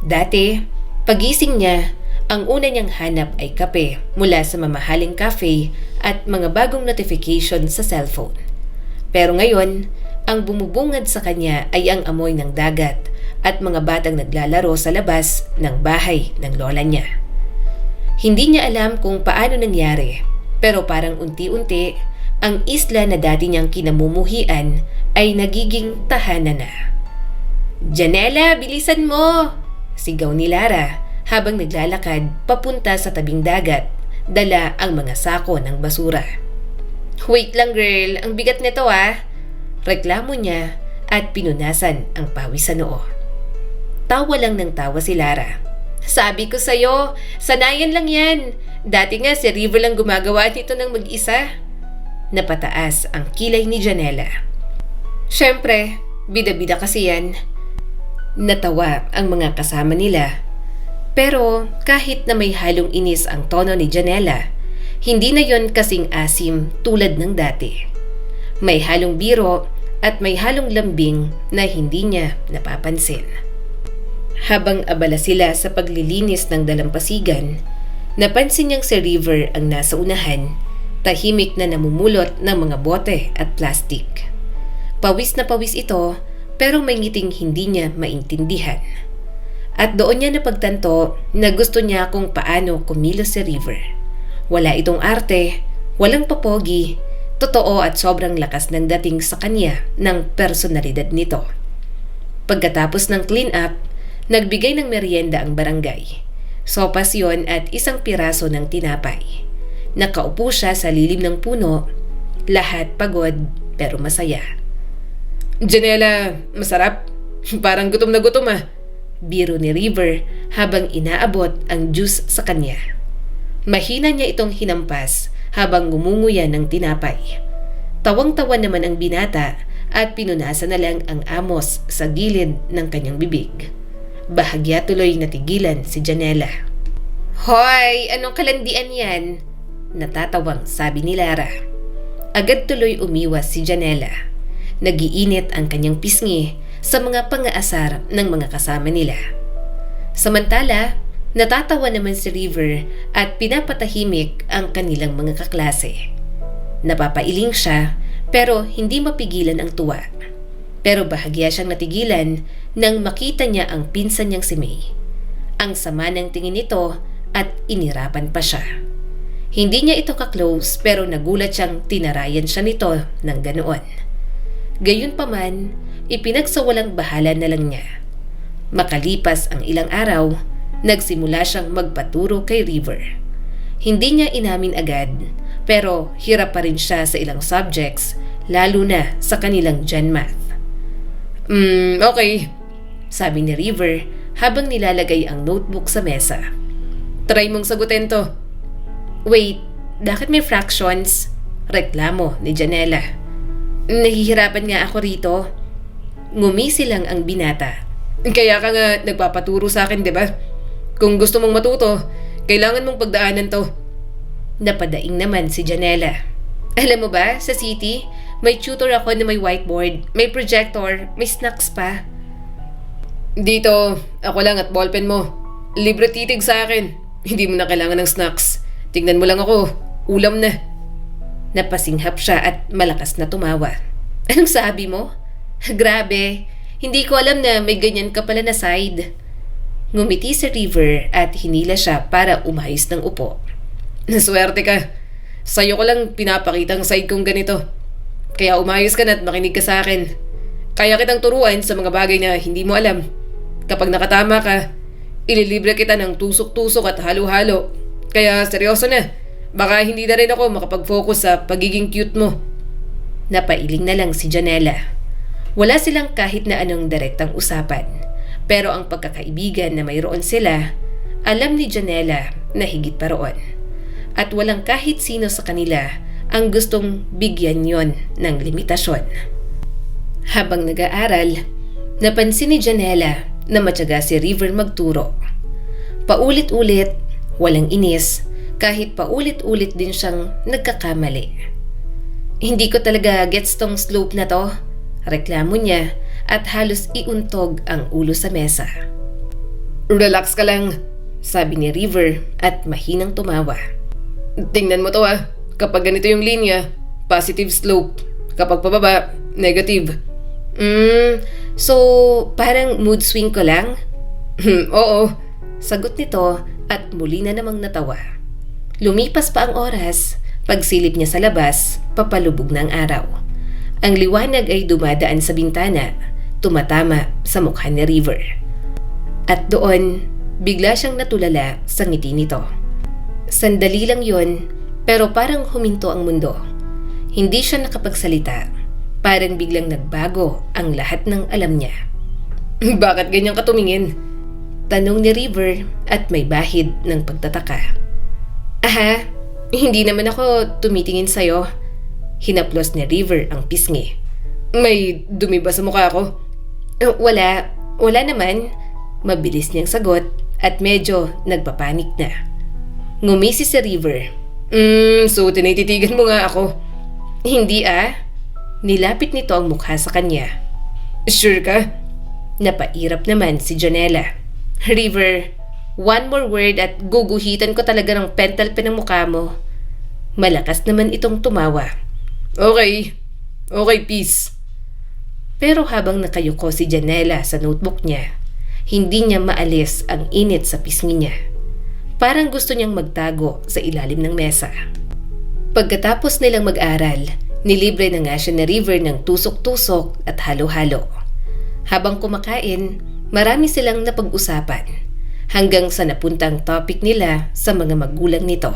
Speaker 1: Dati, pagising niya, ang una niyang hanap ay kape mula sa mamahaling cafe at mga bagong notification sa cellphone. Pero ngayon, ang bumubungad sa kanya ay ang amoy ng dagat at mga batang naglalaro sa labas ng bahay ng lola niya. Hindi niya alam kung paano nangyari, pero parang unti-unti, ang isla na dati niyang kinamumuhian ay nagiging tahanan na. Janela, bilisan mo! Sigaw ni Lara habang naglalakad papunta sa tabing dagat, dala ang mga sako ng basura. Wait lang girl, ang bigat nito Reklamo niya at pinunasan ang pawis sa noo. Tawa lang ng tawa si Lara. Sabi ko sa'yo, sanayan lang yan. Dati nga si River lang gumagawa nito ng mag-isa. Napataas ang kilay ni Janela. Siyempre, bida-bida kasi yan. Natawa ang mga kasama nila. Pero kahit na may halong inis ang tono ni Janela, hindi na yon kasing asim tulad ng dati. May halong biro at may halong lambing na hindi niya napapansin. Habang abala sila sa paglilinis ng dalampasigan, napansin niyang si River ang nasa unahan, tahimik na namumulot ng mga bote at plastik. Pawis na pawis ito, pero may ngiting hindi niya maintindihan. At doon niya napagtanto na gusto niya kung paano kumilos si River. Wala itong arte, walang papogi, totoo at sobrang lakas ng dating sa kanya ng personalidad nito. Pagkatapos ng clean up, nagbigay ng merienda ang barangay. Sopas yon at isang piraso ng tinapay. Nakaupo siya sa lilim ng puno, lahat pagod pero masaya.
Speaker 2: Janela, masarap. Parang gutom na gutom
Speaker 1: Biro ni River habang inaabot ang juice sa kanya. Mahina niya itong hinampas habang ngumunguya ng tinapay. Tawang-tawa naman ang binata at pinunasan na lang ang amos sa gilid ng kanyang bibig. Bahagya tuloy natigilan si Janela. Hoy, anong kalandian yan? Natatawang sabi ni Lara. Agad tuloy umiwas si Janela. Nagiinit ang kanyang pisngi sa mga pangaasar ng mga kasama nila. Samantala, natatawa naman si River at pinapatahimik ang kanilang mga kaklase. Napapailing siya pero hindi mapigilan ang tuwa. Pero bahagya siyang natigilan nang makita niya ang pinsan niyang si May. Ang sama ng tingin nito at inirapan pa siya. Hindi niya ito ka-close pero nagulat siyang tinarayan siya nito ng ganoon. Gayunpaman, ipinagsawalang bahala na lang niya. Makalipas ang ilang araw, nagsimula siyang magpaturo kay River. Hindi niya inamin agad, pero hirap pa rin siya sa ilang subjects, lalo na sa kanilang Gen Math.
Speaker 2: Okay.
Speaker 1: Sabi ni River habang nilalagay ang notebook sa mesa.
Speaker 2: Try mong sagutin to.
Speaker 1: Wait, bakit may fractions? Reklamo ni Janela. Nahihirapan nga ako rito. Ngumisi lang ang binata.
Speaker 2: Kaya ka nga nagpapaturo sa akin, di ba? Kung gusto mong matuto, kailangan mong pagdaanan to.
Speaker 1: Napadaing naman si Janela. Alam mo ba, sa city, may tutor ako na may whiteboard, may projector, may snacks pa.
Speaker 2: Dito, ako lang at ballpen mo. Libre titig sa akin. Hindi mo na kailangan ng snacks. Tingnan mo lang ako, ulam na.
Speaker 1: Napasinghap siya at malakas na tumawa. Anong sabi mo? Grabe, hindi ko alam na may ganyan ka pala na side. Ngumiti si River at hinila siya para umayos ng upo.
Speaker 2: Naswerte ka. Sa'yo ko lang pinapakita ang side kong ganito. Kaya umayos ka na at makinig ka sa akin. Kaya kitang turuan sa mga bagay na hindi mo alam. Kapag nakatama ka, ililibre kita ng tusok-tusok at halo-halo. Kaya seryoso na. Baka hindi na rin ako makapag-focus sa pagiging cute mo.
Speaker 1: Napailing na lang si Janela. Wala silang kahit na anong direktang usapan. Pero ang pagkakaibigan na mayroon sila, alam ni Janela na higit pa roon. At walang kahit sino sa kanila ang gustong bigyan yon ng limitasyon. Habang nag-aaral, napansin ni Janela na matyaga si River magturo. Paulit-ulit, walang inis, kahit paulit-ulit din siyang nagkakamali. Hindi ko talaga gets tong slope na to, reklamo niya at halos iuntog ang ulo sa mesa.
Speaker 2: Relax ka lang,
Speaker 1: sabi ni River at mahinang tumawa.
Speaker 2: Tingnan mo to Kapag ganito yung linya, positive slope. Kapag pababa, negative.
Speaker 1: So parang mood swing ko lang?
Speaker 2: Oo,
Speaker 1: sagot nito at muli na namang natawa. Lumipas pa ang oras, pagsilip niya sa labas, papalubog ng araw. Ang liwanag ay dumadaan sa bintana, tumatama sa mukha ni River. At doon, bigla siyang natulala sa ngiti nito. Sandali lang yon, pero parang huminto ang mundo. Hindi siya nakapagsalita. Parang biglang nagbago ang lahat ng alam niya.
Speaker 2: Bakit ganyan ka tumingin?
Speaker 1: Tanong ni River at may bahid ng pagtataka. Hindi naman ako tumitingin sa'yo. Hinaplos ni River ang pisngi.
Speaker 2: May dumi ba sa mukha ko?
Speaker 1: Wala naman. Mabilis niyang sagot at medyo nagpapanik na. Ngumisi si River.
Speaker 2: So tinititigan mo nga ako.
Speaker 1: Hindi Nilapit nito ang mukha sa kanya.
Speaker 2: Sure ka?
Speaker 1: Napairap naman si Janela. River, one more word at guguhitan ko talaga ng pentalpen ng mukha mo. Malakas naman itong tumawa.
Speaker 2: Okay, peace.
Speaker 1: Pero habang nakayuko si Janela sa notebook niya, hindi niya maalis ang init sa pisngi niya. Parang gusto niyang magtago sa ilalim ng mesa. Pagkatapos nilang mag-aral, nilibre na nga siya ni River ng tusok-tusok at halo-halo. Habang kumakain, marami silang napag-usapan hanggang sa napuntang topic nila sa mga magulang nito.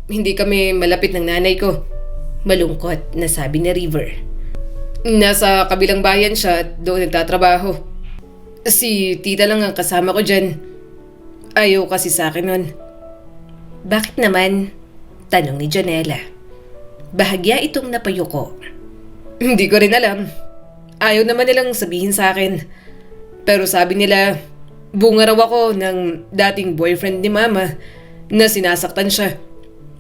Speaker 2: Hindi kami malapit ng nanay ko.
Speaker 1: Malungkot na sabi ni River.
Speaker 2: Nasa kabilang bayan siya at doon nagtatrabaho. Si tita lang ang kasama ko dyan. Ayaw kasi sa akin nun.
Speaker 1: Bakit naman? Tanong ni Janela. Bahagya itong napayuko.
Speaker 2: Hindi ko rin alam. Ayaw naman nilang sabihin sa akin. Pero sabi nila, bunga raw ako ng dating boyfriend ni mama na sinasaktan siya.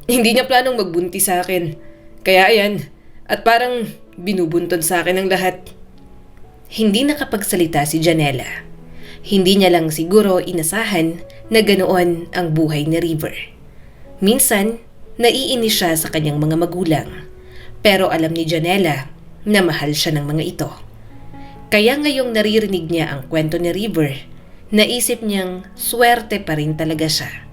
Speaker 2: Hindi niya planong magbuntis sa akin. Kaya ayan, at parang binubunton sa akin ang lahat.
Speaker 1: Hindi nakapagsalita si Janela. Hindi niya lang siguro inasahan na ganoon ang buhay ni River. Minsan, naiinis siya sa kanyang mga magulang. Pero alam ni Janela na mahal siya ng mga ito. Kaya ngayong naririnig niya ang kwento ni River, naisip niyang swerte pa rin talaga siya.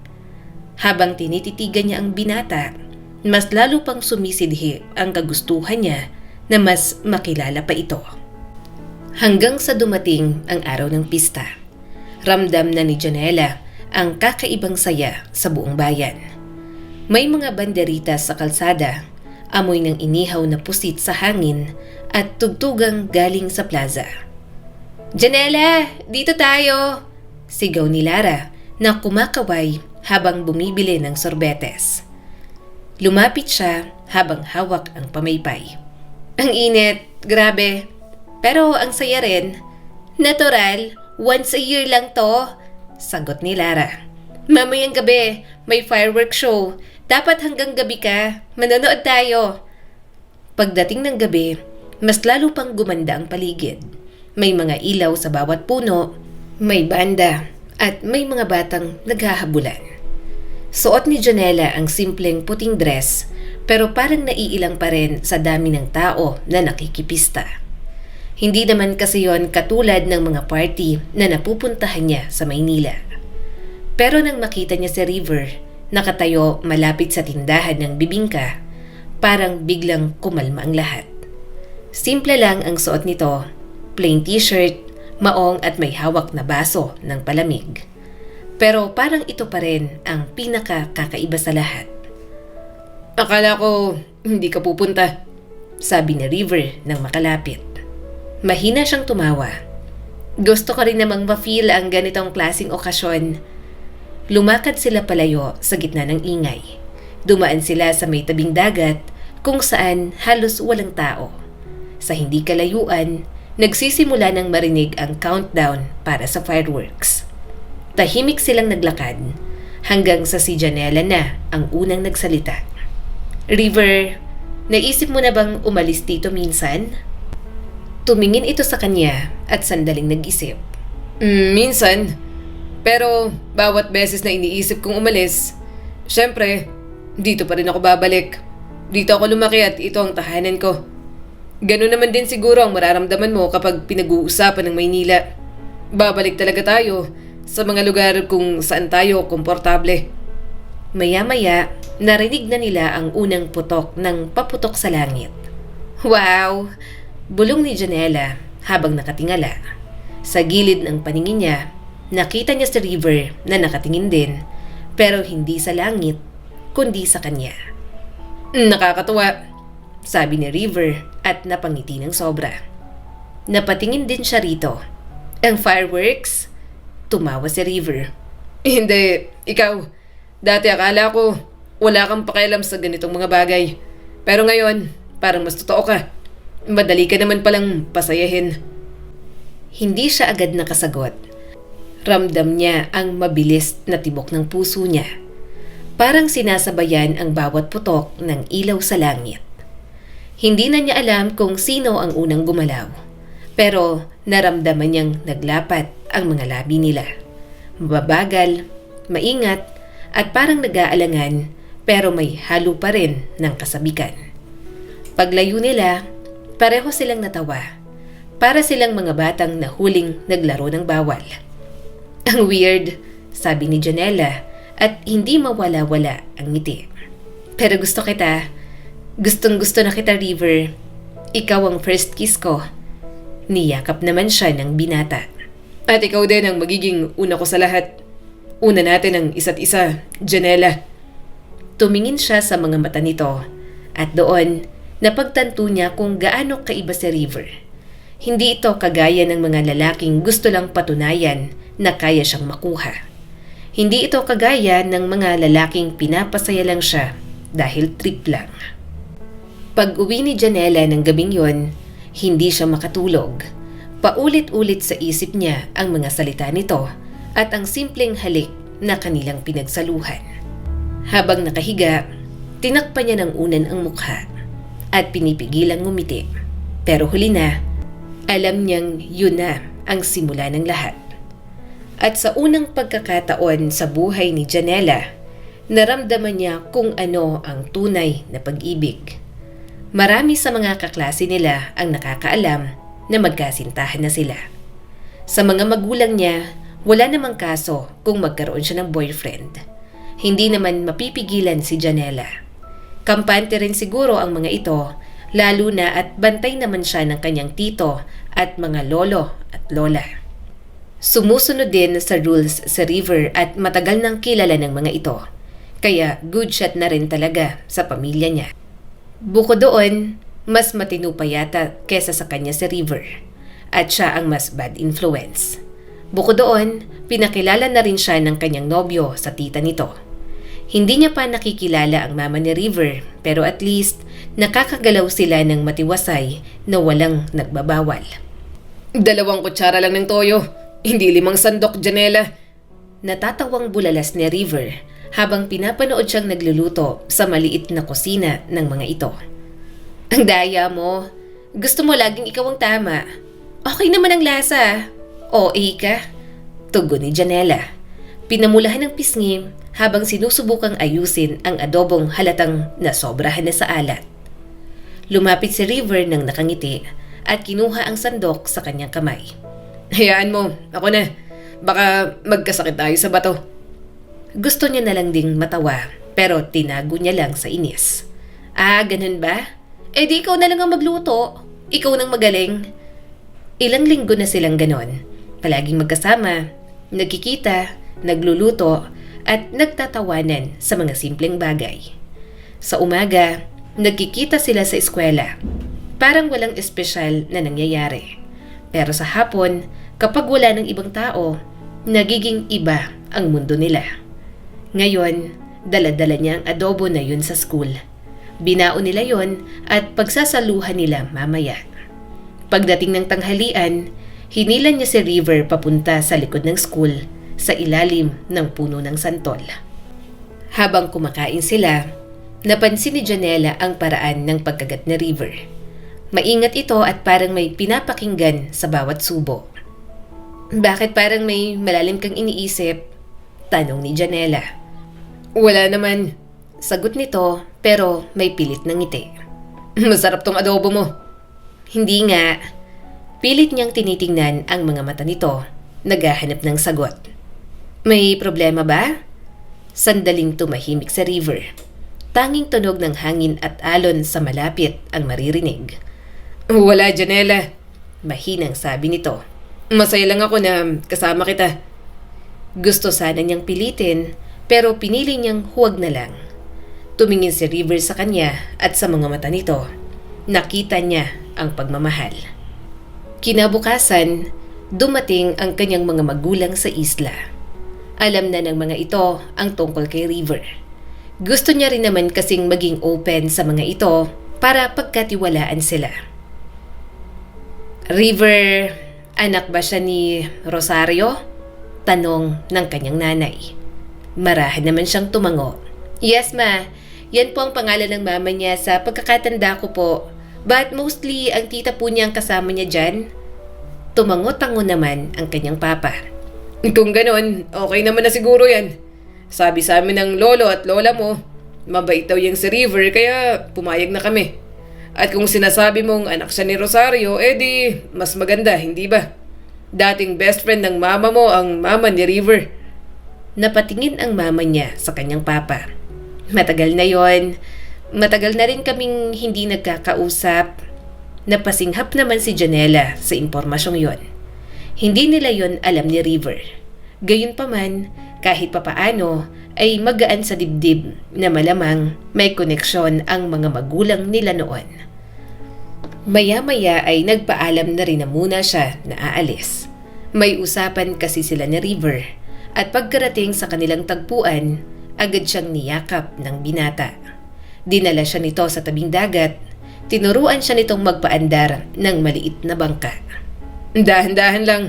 Speaker 1: Habang tinititigan niya ang binata, mas lalo pang sumisidhi ang kagustuhan niya na mas makilala pa ito. Hanggang sa dumating ang araw ng pista, ramdam na ni Janela ang kakaibang saya sa buong bayan. May mga banderitas sa kalsada, amoy ng inihaw na pusit sa hangin at tugtugang galing sa plaza. "Janela, dito tayo!" Sigaw ni Lara na kumakaway habang bumibili ng sorbetes. Lumapit siya habang hawak ang pamaypay. "Ang init, grabe. Pero ang saya rin. Natural, once a year lang to," sagot ni Lara. "Mamayang gabi, may fireworks show. Dapat hanggang gabi ka. Manonood tayo." Pagdating ng gabi, mas lalo pang gumanda ang paligid. May mga ilaw sa bawat puno, may banda, at may mga batang naghahabulan. Suot ni Janela ang simpleng puting dress, pero parang naiilang pa rin sa dami ng tao na nakikipista. Hindi naman kasi yon katulad ng mga party na napupuntahan niya sa Maynila. Pero nang makita niya si River, nakatayo malapit sa tindahan ng bibingka, parang biglang kumalma ang lahat. Simple lang ang suot nito, plain t-shirt, maong at may hawak na baso ng palamig. Pero parang ito pa rin ang pinakakaiba sa lahat.
Speaker 2: Akala ko hindi ka pupunta,
Speaker 1: sabi ni River nang makalapit. Mahina siyang tumawa. Gusto ko rin namang ma-feel ang ganitong klaseng okasyon. Lumakad sila palayo sa gitna ng ingay. Dumaan sila sa may tabing dagat kung saan halos walang tao. Sa hindi kalayuan, nagsisimula ng marinig ang countdown para sa fireworks. Tahimik silang naglakad hanggang sa si Janela na ang unang nagsalita. "River, naisip mo na bang umalis dito minsan?" Tumingin ito sa kanya at sandaling nag-isip.
Speaker 2: Minsan. Pero bawat beses na iniisip kong umalis, syempre, dito pa rin ako babalik. Dito ako lumaki at ito ang tahanan ko. Ganun naman din siguro ang mararamdaman mo kapag pinag-uusapan ng Maynila. Babalik talaga tayo sa mga lugar kung saan tayo komportable.
Speaker 1: Maya-maya, narinig na nila ang unang putok ng paputok sa langit. "Wow!" Bulong ni Janela habang nakatingala. Sa gilid ng paningin niya, nakita niya si River na nakatingin din, pero hindi sa langit, kundi sa kanya.
Speaker 2: Nakakatuwa,
Speaker 1: sabi ni River at napangiti ng sobra. Napatingin din siya rito. "Ang fireworks?" Tumawa si River.
Speaker 2: Hindi, ikaw. Dati akala ko wala kang pakialam sa ganitong mga bagay. Pero ngayon, parang mas totoo ka. Madali ka naman palang pasayahin.
Speaker 1: Hindi siya agad nakasagot. Ramdam niya ang mabilis na tibok ng puso niya. Parang sinasabayan ang bawat putok ng ilaw sa langit. Hindi na niya alam kung sino ang unang gumalaw. Pero naramdaman niyang naglapat ang mga labi nila. Mababagal, maingat, at parang nag-aalangan, pero may halo pa rin ng kasabikan. Paglayo nila, pareho silang natawa. Para silang mga batang nahuling naglaro ng bawal. "Ang weird," sabi ni Janela at hindi mawala-wala ang ngiti. "Pero gusto kita. Gustong-gusto na kita, River. Ikaw ang first kiss ko." Niyakap naman siya ng binata.
Speaker 2: At ikaw din ang magiging una ko sa lahat. Una natin ang isa't isa, Janela.
Speaker 1: Tumingin siya sa mga mata nito at doon napagtanto niya kung gaano kaiba si River. Hindi ito kagaya ng mga lalaking gusto lang patunayan na kaya siyang makuha. Hindi ito kagaya ng mga lalaking pinapasaya lang siya dahil trip lang. Pag-uwi ni Janela ng gabing yon, hindi siya makatulog. Paulit-ulit sa isip niya ang mga salita nito at ang simpleng halik na kanilang pinagsaluhan. Habang nakahiga, tinakpan niya ng unan ang mukha at pinipigilang ngumiti. Pero huli na, Alam niyang yun na ang simula ng lahat. At sa unang pagkakataon sa buhay ni Janela, naramdaman niya kung ano ang tunay na pag-ibig. Marami sa mga kaklase nila ang nakakaalam na magkasintahan na sila. Sa mga magulang niya, wala namang kaso kung magkaroon siya ng boyfriend. Hindi naman mapipigilan si Janela. Kampante rin siguro ang mga ito, lalo na at bantay naman siya ng kanyang tito at mga lolo at lola. Sumusunod din sa rules sa River at matagal nang kilala ng mga ito, kaya good shot na rin talaga sa pamilya niya. Bukod doon, mas matino pa yata kesa sa kanya si River, at siya ang mas bad influence. Bukod doon, pinakilala na rin siya ng kanyang nobyo sa tita nito. Hindi niya pa nakikilala ang mama ni River, pero at least nakakagalaw sila ng matiwasay na walang nagbabawal.
Speaker 2: 2 kutsara lang ng toyo, hindi 5 sandok, Janela.
Speaker 1: Natatawang bulalas ni River habang pinapanood siyang nagluluto sa maliit na kusina ng mga ito. Ang daya mo. Gusto mo laging ikaw ang tama. Okay naman ang lasa. OA ka. Tugon ni Janela. Pinamulahan ng pisngi habang sinusubukang ayusin ang adobong halatang nasobrahan na sa alat. Lumapit si River nang nakangiti at kinuha ang sandok sa kanyang kamay.
Speaker 2: Hayaan mo, ako na. Baka magkasakit tayo sa bato.
Speaker 1: Gusto niya na lang ding matawa pero tinago niya lang sa inis. Ah, ganun ba? Eh di ikaw na lang ang magluto. Ikaw nang magaling. Ilang linggo na silang ganon. Palaging magkasama, nagkikita, nagluluto at nagtatawanan sa mga simpleng bagay. Sa umaga, nagkikita sila sa eskwela. Parang walang espesyal na nangyayari. Pero sa hapon, kapag wala ng ibang tao, nagiging iba ang mundo nila. Ngayon, dala-dala niya ang adobo na yun sa school. Binaon nila yon at pagsasaluhan nila mamaya. Pagdating ng tanghalian, hinilan niya si River papunta sa likod ng school sa ilalim ng puno ng santol. Habang kumakain sila, napansin ni Janela ang paraan ng pagkagat ni River. Maingat ito at parang may pinapakinggan sa bawat subo. Bakit parang may malalim kang iniisip? Tanong ni Janela.
Speaker 2: Wala naman.
Speaker 1: Sagot nito pero may pilit ng ngiti.
Speaker 2: Masarap tong adobo mo.
Speaker 1: Hindi nga. Pilit niyang tinitingnan ang mga mata nito, naghahanap ng sagot. May problema ba? Sandaling tumahimik sa River. Tanging tunog ng hangin at alon sa malapit ang maririnig.
Speaker 2: Wala, Janela.
Speaker 1: Mahinang sabi nito.
Speaker 2: Masaya lang ako na kasama kita.
Speaker 1: Gusto sana niyang pilitin pero pinili niyang huwag na lang. Tumingin si River sa kanya at sa mga mata nito. Nakita niya ang pagmamahal. Kinabukasan, dumating ang kanyang mga magulang sa isla. Alam na ng mga ito ang tungkol kay River. Gusto niya rin naman kasing maging open sa mga ito para pagkatiwalaan sila. River, anak ba siya ni Rosario? Tanong ng kanyang nanay. Marahan naman siyang tumango. Yes ma, yan po ang pangalan ng mama niya sa pagkakatanda ko po. But mostly ang tita po niya ang kasama niya dyan. Tumango-tango naman ang kanyang papa.
Speaker 2: Kung ganon, okay naman na siguro yan. Sabi sa amin ng lolo at lola mo, mabait daw yung si River kaya pumayag na kami. At kung sinasabi mong anak siya ni Rosario, di mas maganda, hindi ba? Dating best friend ng mama mo ang mama ni River.
Speaker 1: Napatingin ang mama niya sa kanyang papa. Matagal na yon. Matagal na rin kaming hindi nagkakausap. Napasinghap naman si Janela sa impormasyong yon. Hindi nila yon alam ni River. Gayunpaman, kahit papaano ay magaan sa dibdib na malamang may koneksyon ang mga magulang nila noon. Maya-maya ay nagpaalam na rin na muna siya na aalis. May usapan kasi sila ni River at pagkarating sa kanilang tagpuan, agad siyang niyakap ng binata. Dinala siya nito sa tabing dagat, tinuruan siya nitong magpaandar ng maliit na bangka.
Speaker 2: Dahan-dahan lang,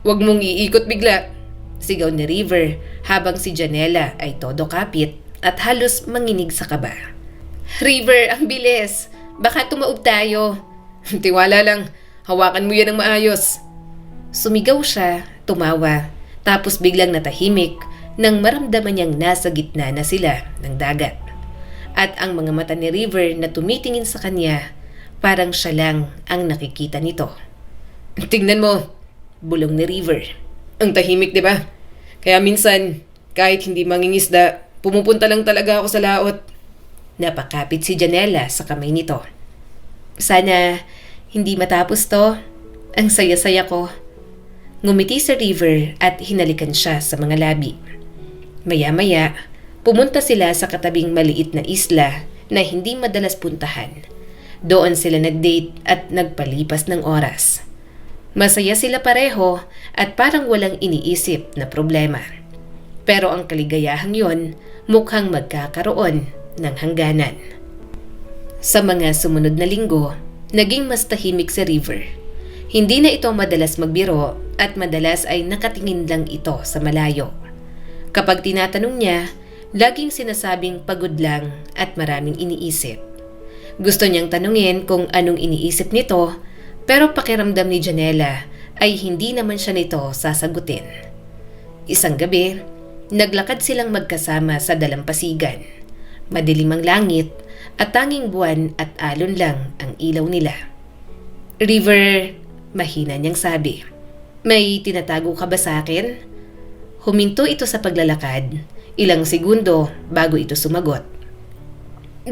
Speaker 2: huwag mong iikot bigla.
Speaker 1: Sigaw ni River habang si Janela ay todo kapit at halos manginig sa kaba. River, ang bilis! Baka tumaob tayo.
Speaker 2: Tiwala lang, Hawakan mo yan ng maayos.
Speaker 1: Sumigaw siya, tumawa, tapos biglang natahimik nang maramdaman niyang nasa gitna na sila ng dagat. At ang mga mata ni River na tumitingin sa kanya, parang siya lang ang nakikita nito.
Speaker 2: Tingnan mo,
Speaker 1: Bulong ni River.
Speaker 2: ang tahimik, di ba? Kaya minsan, kahit hindi mangingisda, pumupunta lang talaga ako sa laot.
Speaker 1: Napakapit si Janela sa kamay nito. Sana hindi matapos to. Ang saya-saya ko. Ngumiti si River at hinalikan siya sa mga labi. Maya-maya, pumunta sila sa katabing maliit na isla na hindi madalas puntahan. Doon sila nag-date at nagpalipas ng oras. Masaya sila pareho at parang walang iniisip na problema. Pero ang kaligayahang yon mukhang magkakaroon ng hangganan. Sa mga sumunod na linggo, naging mas tahimik si River. Hindi na ito madalas magbiro at madalas ay nakatingin lang ito sa malayo. Kapag tinatanong niya, laging sinasabing pagod lang at maraming iniisip. Gusto niyang tanungin kung anong iniisip nito, pero pakiramdam ni Janela ay hindi naman siya nito sasagutin. Isang gabi, naglakad silang magkasama sa dalampasigan. Madilim ang langit at tanging buwan at alon lang ang ilaw nila. River, mahina niyang sabi, may tinatago ka ba sa akin? Huminto ito sa paglalakad, ilang segundo bago ito sumagot.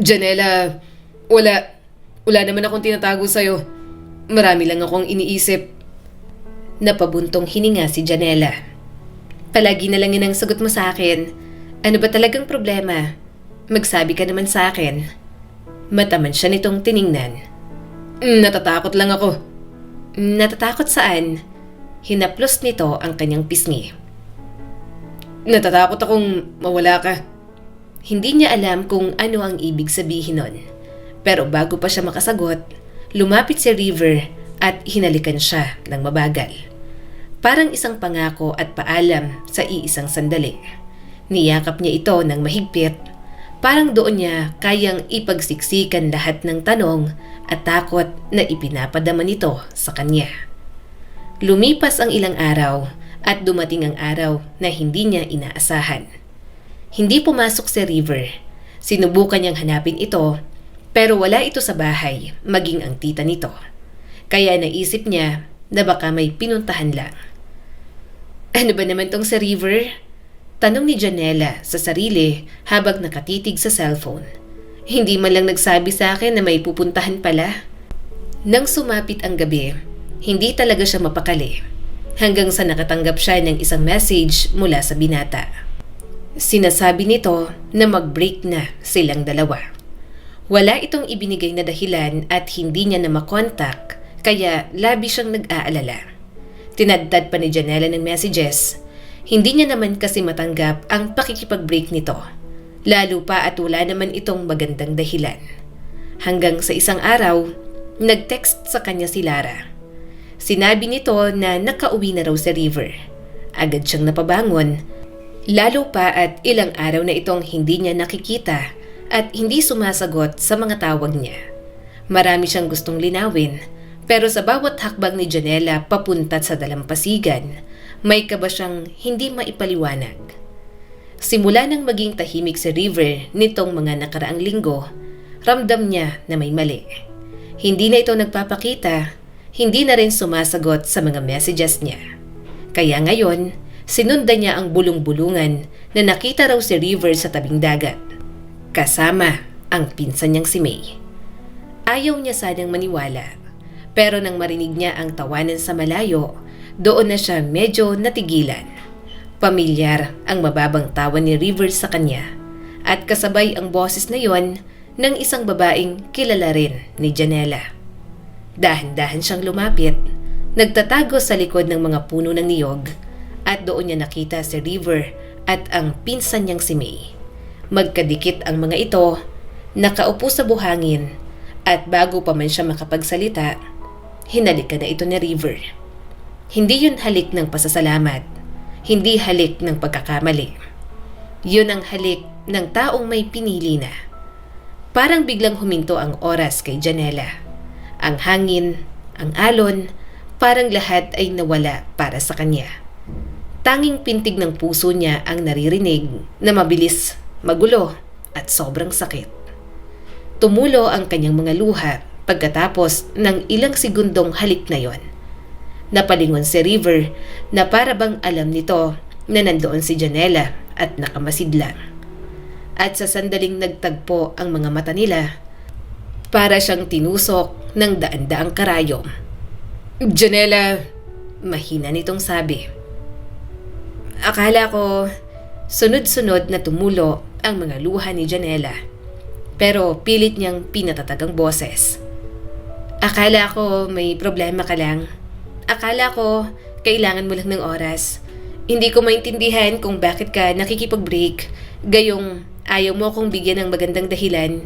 Speaker 2: Janela, wala naman akong tinatago sa'yo. Marami lang akong iniisip.
Speaker 1: Napabuntong hininga si Janela. Palagi na lang yun ang sagot mo sa akin. Ano ba talagang problema? Magsabi ka naman sa akin. Mataman siya nitong tiningnan.
Speaker 2: Natatakot lang ako.
Speaker 1: Natatakot saan? Hinaplos nito ang kanyang pisngi.
Speaker 2: Natatakot akong mawala ka.
Speaker 1: Hindi niya alam kung ano ang ibig sabihin nun. Pero bago pa siya makasagot, lumapit si River at hinalikan siya ng mabagal. Parang isang pangako at paalam sa iisang sandali. Niyakap niya ito ng mahigpit. Parang doon niya kayang ipagsiksikan lahat ng tanong at takot na ipinapadama nito sa kanya. Lumipas ang ilang araw at dumating ang araw na hindi niya inaasahan. Hindi pumasok si River. Sinubukan niyang hanapin ito, pero wala ito sa bahay, maging ang tita nito. Kaya naisip niya na baka may pinuntahan lang. Ano ba naman tong si River? Tanong ni Janela sa sarili habang nakatitig sa cellphone. Hindi man lang nagsabi sa akin na may pupuntahan pala. Nang sumapit ang gabi, hindi talaga siya mapakali. Hanggang sa nakatanggap siya ng isang message mula sa binata. Sinasabi nito na mag-break na silang dalawa. Wala itong ibinigay na dahilan at hindi niya na makontak, kaya labi siyang nag-aalala. Tinadtad pa ni Janela ng messages. Hindi niya naman kasi matanggap ang pakikipag-break nito. Lalo pa at wala naman itong magandang dahilan. Hanggang sa isang araw, nag-text sa kanya si Lara. Sinabi nito na nakauwi na raw sa River. Agad siyang napabangon. Lalo pa at ilang araw na itong hindi niya nakikita at hindi sumasagot sa mga tawag niya. Marami siyang gustong linawin, pero sa bawat hakbang ni Janela papunta sa dalampasigan, may kaba siyang hindi maipaliwanag. Simula nang maging tahimik si River nitong mga nakaraang linggo, ramdam niya na may mali. Hindi na ito nagpapakita, hindi na rin sumasagot sa mga messages niya. Kaya ngayon, sinundan niya ang bulong-bulungan na nakita raw si River sa tabing dagat. Kasama ang pinsan niyang si May. Ayaw niya sanang maniwala, pero nang marinig niya ang tawanan sa malayo, doon na siya medyo natigilan. Pamilyar ang mababang tawa ni River sa kanya at kasabay ang boses na yon ng isang babaeng kilala rin ni Janela. Dahan-dahan siyang lumapit, nagtatago sa likod ng mga puno ng niyog at doon niya nakita si River at ang pinsan niyang si May. Magkadikit ang mga ito, nakaupo sa buhangin at bago pa man siya makapagsalita, hinalikan na ito ni River. Hindi yun halik ng pasasalamat, hindi halik ng pagkakamali. Yun ang halik ng taong may pinili na. Parang biglang huminto ang oras kay Janela. Ang hangin, Ang alon, parang lahat ay nawala para sa kanya. Tanging pintig ng puso niya ang naririnig na mabilis, magulo at sobrang sakit. Tumulo ang kanyang mga luha pagkatapos ng ilang segundong halik na yon. Napalingon si River na para bang alam nito na nandoon si Janela at nakamasid lang. At sa sandaling nagtagpo ang mga mata nila, para siyang tinusok ng daan-daang karayom.
Speaker 2: Janela,
Speaker 1: Mahina nitong sabi. Akala ko sunod-sunod na tumulo ang mga luha ni Janela, pero pilit niyang pinatatag ang boses. Akala ko may problema ka lang. Akala ko kailangan mo lang ng oras. Hindi ko maintindihan kung bakit ka nakikipag-break, gayong ayaw mo akong bigyan ng magandang dahilan.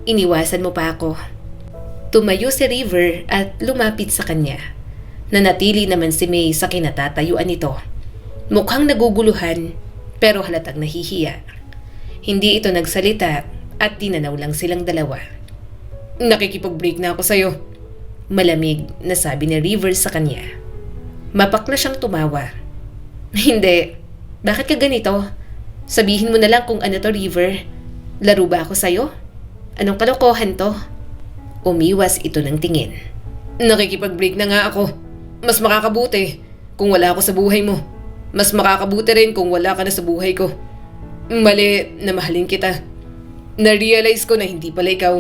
Speaker 1: Iniwasan mo pa ako. Tumayo si River at lumapit sa kanya. Nanatili naman si May sa kinatatayuan nito. Mukhang naguguluhan pero halatang nahihiya. Hindi ito nagsalita at tinanaw lang silang dalawa.
Speaker 2: nakikipag-break na ako sa'yo.
Speaker 1: Malamig na sabi ni River sa kanya. Mapak na siyang tumawa. Hindi. Bakit ka ganito? Sabihin mo na lang kung ano to, River. Laro ba ako sa'yo? Anong kalokohan to? Umiwas ito ng tingin.
Speaker 2: Nakikipag-break na nga ako. Mas makakabuti kung wala ako sa buhay mo. Mas makakabuti rin kung wala ka na sa buhay ko. Mali na mahalin kita. Na-realize ko na hindi pala ikaw.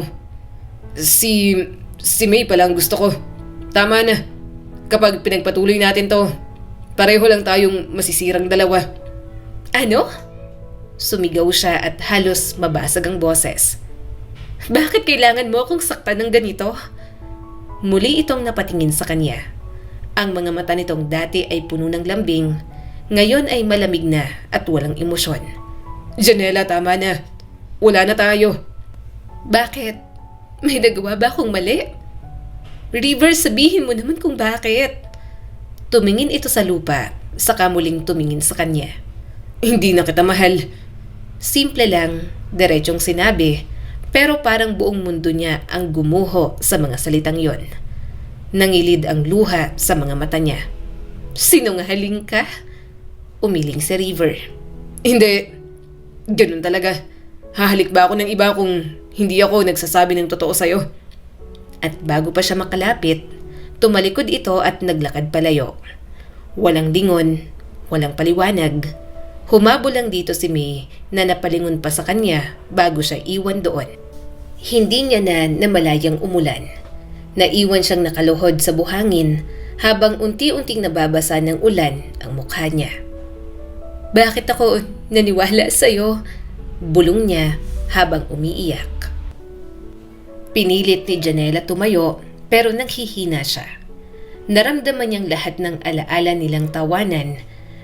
Speaker 2: Si May pala ang gusto ko. Tama na. Kapag pinagpatuloy natin to, pareho lang tayong masisirang dalawa.
Speaker 1: Ano? Sumigaw siya at halos mabasag ang boses. Bakit kailangan mo akong saktan ng ganito? Muli itong napatingin sa kanya. Ang mga mata nitong dati ay puno ng lambing, ngayon ay malamig na at walang emosyon.
Speaker 2: Janela, tama na. Wala na tayo.
Speaker 1: Bakit? May nagawa ba akong mali? River, sabihin mo naman kung bakit. Tumingin ito sa lupa, saka muling tumingin sa kanya.
Speaker 2: Hindi na kita mahal.
Speaker 1: Simple lang, diretsong sinabi, pero parang buong mundo niya ang gumuho sa mga salitang yon. Nangilid ang luha sa mga mata niya. Sinungaling ka? Umiling si River.
Speaker 2: Hindi. Ganun talaga. Hahalik ba ako ng iba kung hindi ako nagsasabi ng totoo sa'yo?
Speaker 1: At bago pa siya makalapit, tumalikod ito at naglakad palayo. Walang lingon, walang paliwanag. Humabol lang dito si May na napalingon pa sa kanya bago siya iwan doon. Hindi niya na namalayang umulan. Naiwan siyang nakaluhod sa buhangin habang unti-unting nababasa ng ulan ang mukha niya. Bakit ako naniwala sa'yo? Bulong niya habang umiiyak. Pinilit ni Janela tumayo pero naghihina siya. Naramdaman niyang lahat ng alaala nilang tawanan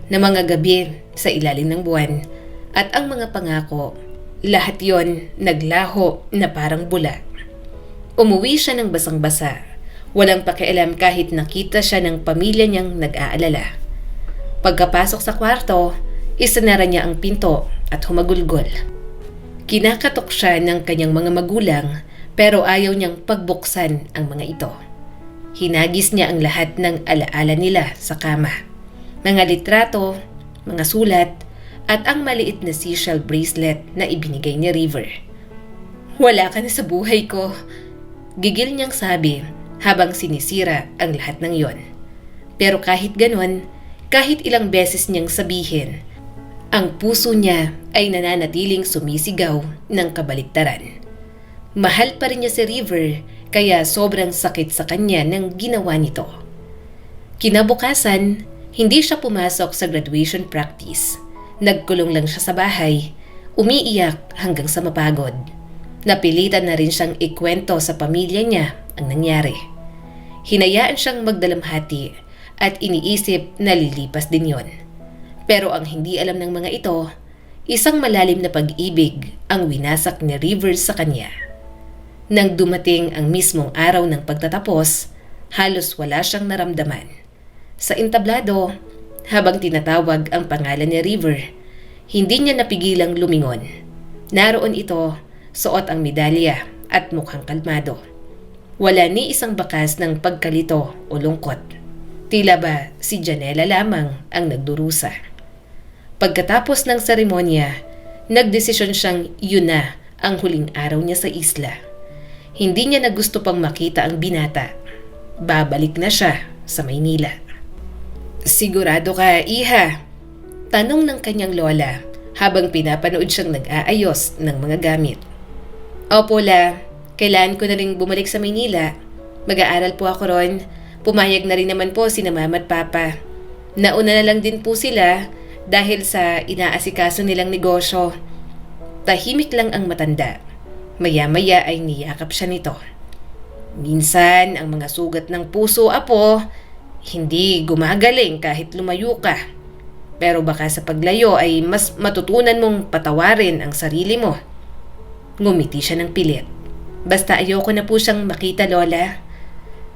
Speaker 1: na mga gabi sa ilalim ng buwan at ang mga pangako, lahat yon naglaho na parang bula. Umuwi siya ng basang-basa. Walang pakialam kahit nakita siya ng pamilya niyang nag-aalala. Pagkapasok sa kwarto, isinara niya ang pinto at humagulgol. Kinakatok siya ng kanyang mga magulang pero ayaw niyang pagbuksan ang mga ito. Hinagis niya ang lahat ng alaala nila sa kama. Mga litrato, mga sulat, at ang maliit na seashell bracelet na ibinigay ni River. Wala ka na sa buhay ko, gigil niyang sabi habang sinisira ang lahat ng yon. Pero kahit ganon, kahit ilang beses niyang sabihin, ang puso niya ay nananatiling sumisigaw ng kabaligtaran. Mahal pa rin niya si River kaya sobrang sakit sa kanya ng ginawa nito. Kinabukasan, hindi siya pumasok sa graduation practice. Nagkulong lang siya sa bahay, umiiyak hanggang sa mapagod. Napilitan na rin siyang ikwento sa pamilya niya ang nangyari. Hinayaan siyang magdalamhati at iniisip na lilipas din yon. Pero ang hindi alam ng mga ito, isang malalim na pag-ibig ang winasak ni River sa kanya. Nang dumating ang mismong araw ng pagtatapos, halos wala siyang naramdaman. Sa entablado, habang tinatawag ang pangalan ni River, hindi niya napigilang lumingon. Naroon ito, suot ang medalya at mukhang kalmado. Wala ni isang bakas ng pagkalito o lungkot. Tila ba si Janela lamang ang nagdurusa. Pagkatapos ng seremonya, nagdesisyon siyang yun na ang huling araw niya sa isla. Hindi niya na gusto pang makita ang binata. Babalik na siya sa Maynila. Sigurado ka, Iha? Tanong ng kanyang lola habang pinapanood siyang nag-aayos ng mga gamit. Opo, La. Kailangan ko na rin bumalik sa Maynila. Mag-aaral po ako ron. Pumayag na rin naman po sina Mama at Papa. Nauna na lang din po sila dahil sa inaasikaso nilang negosyo. Tahimik lang ang matanda. Maya-maya ay niyakap siya nito. Minsan, ang mga sugat ng puso, Apo, hindi gumagaling kahit lumayo ka. Pero baka sa paglayo ay mas matutunan mong patawarin ang sarili mo. Ngumiti siya ng pilit. Basta ayoko na po siyang makita, Lola.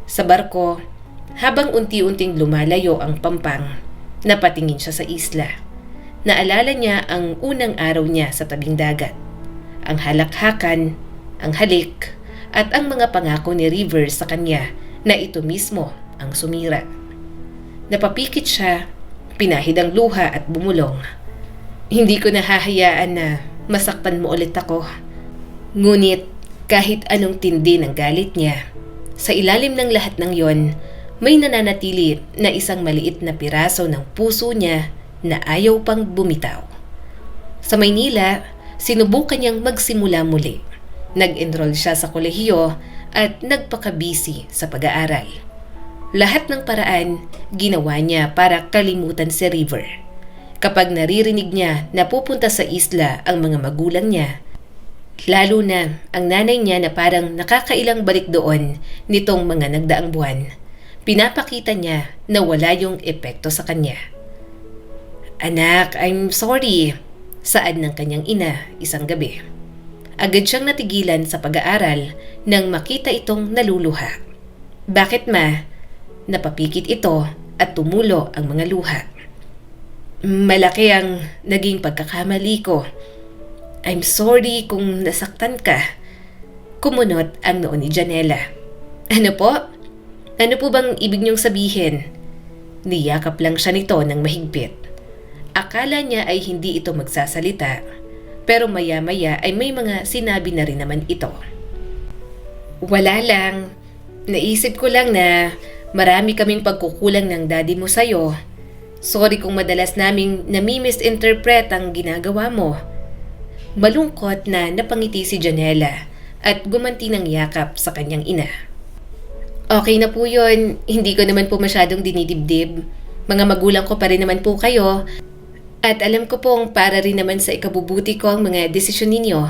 Speaker 1: Sa barko, habang unti-unting lumalayo ang Pampang, napatingin siya sa isla. Naalala niya ang unang araw niya sa tabing dagat. Ang halakhakan, ang halik, at ang mga pangako ni River sa kanya na ito mismo ang sumira. Napapikit siya, pinahid ang luha at bumulong. Hindi ko nahahayaan na masaktan mo ulit ako. Ngunit kahit anong tindi ng galit niya, sa ilalim ng lahat ng yon, may nananatili na isang maliit na piraso ng puso niya na ayaw pang bumitaw. Sa Maynila, sinubukan niyang magsimula muli. Nag-enroll siya sa kolehiyo at nagpakabisi sa pag-aaral. Lahat ng paraan ginawa niya para kalimutan si River. Kapag naririnig niya na pupunta sa isla ang mga magulang niya, lalo na ang nanay niya na parang nakakailang balik doon nitong mga nagdaang buwan, pinapakita niya na wala yung epekto sa kanya. Anak, I'm sorry, saad ng kanyang ina isang gabi. Agad siyang natigilan sa pag-aaral nang makita itong naluluha. Bakit, Ma? Napapikit ito at tumulo ang mga luha. Malaki ang naging pagkakamali ko. I'm sorry kung nasaktan ka. Kumunot ang noo ni Janela. Ano po? Ano po bang ibig niyong sabihin? Niyakap lang siya nito ng mahigpit. Akala niya ay hindi ito magsasalita, pero maya-maya ay may mga sinabi na rin naman ito. Wala lang. Naisip ko lang na marami kaming pagkukulang ng daddy mo sa'yo. Sorry kung madalas naming nami-misinterpret ang ginagawa mo. Malungkot na napangiti si Janela at gumanti ng yakap sa kanyang ina. Okay na po yun. Hindi ko naman po masyadong dinidibdib. Mga magulang ko pa rin naman po kayo. At alam ko pong para rin naman sa ikabubuti ko ang mga desisyon ninyo.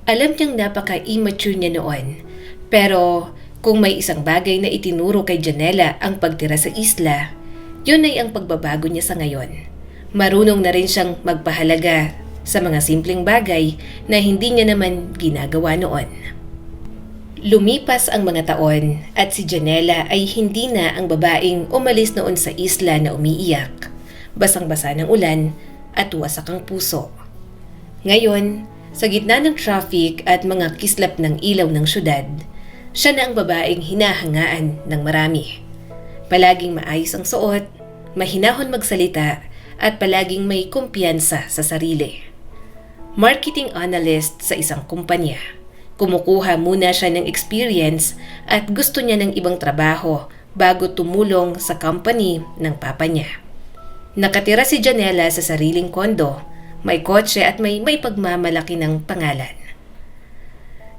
Speaker 1: Alam niyang napaka-immature niya noon. Pero kung may isang bagay na itinuro kay Janela ang pagtira sa isla, yun ay ang pagbabago niya sa ngayon. Marunong na rin siyang magpahalaga sa mga simpleng bagay na hindi niya naman ginagawa noon. Lumipas ang mga taon at si Janela ay hindi na ang babaeng umalis noon sa isla na umiiyak, basang-basa ng ulan at wasak ang puso. Ngayon, sa gitna ng traffic at mga kislap ng ilaw ng syudad, siya na ang babaeng hinahangaan ng marami. Palaging maayos ang suot, mahinahon magsalita at palaging may kumpiyansa sa sarili. Marketing analyst sa isang kumpanya. Kumukuha muna siya ng experience at gusto niya ng ibang trabaho bago tumulong sa company ng papa niya. Nakatira si Janela sa sariling kondo, may kotse at may pagmamalaki ng pangalan.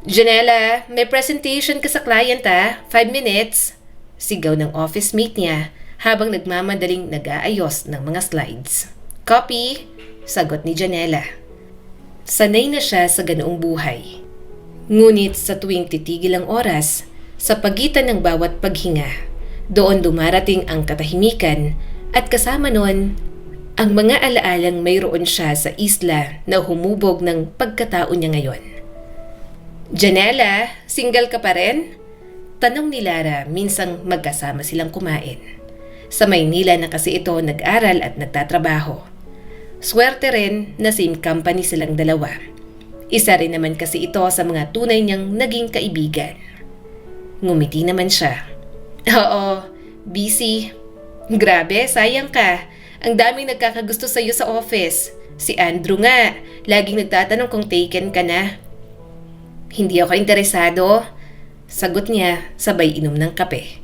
Speaker 1: Janela, may presentation ka sa client 5 minutes. Sigaw ng office mate niya habang nagmamadaling nag-aayos ng mga slides. Copy, sagot ni Janela. Sanay na siya sa ganoong buhay. Ngunit sa tuwing titigil ang oras, sa pagitan ng bawat paghinga, doon dumarating ang katahimikan at kasama nun ang mga alaalang mayroon siya sa isla na humubog ng pagkatao niya ngayon. Janela, single ka pa rin? Tanong ni Lara minsang magkasama silang kumain. Sa Maynila na kasi ito nag-aral at nagtatrabaho. Swerte rin na same company silang dalawa. Isa rin naman kasi ito sa mga tunay niyang naging kaibigan. Ngumiti naman siya. Oo, busy. Grabe, sayang ka. Ang daming nagkakagusto sa'yo sa office. Si Andrew nga, laging nagtatanong kung taken ka na. Hindi ako interesado. Sagot niya, sabay inom ng kape.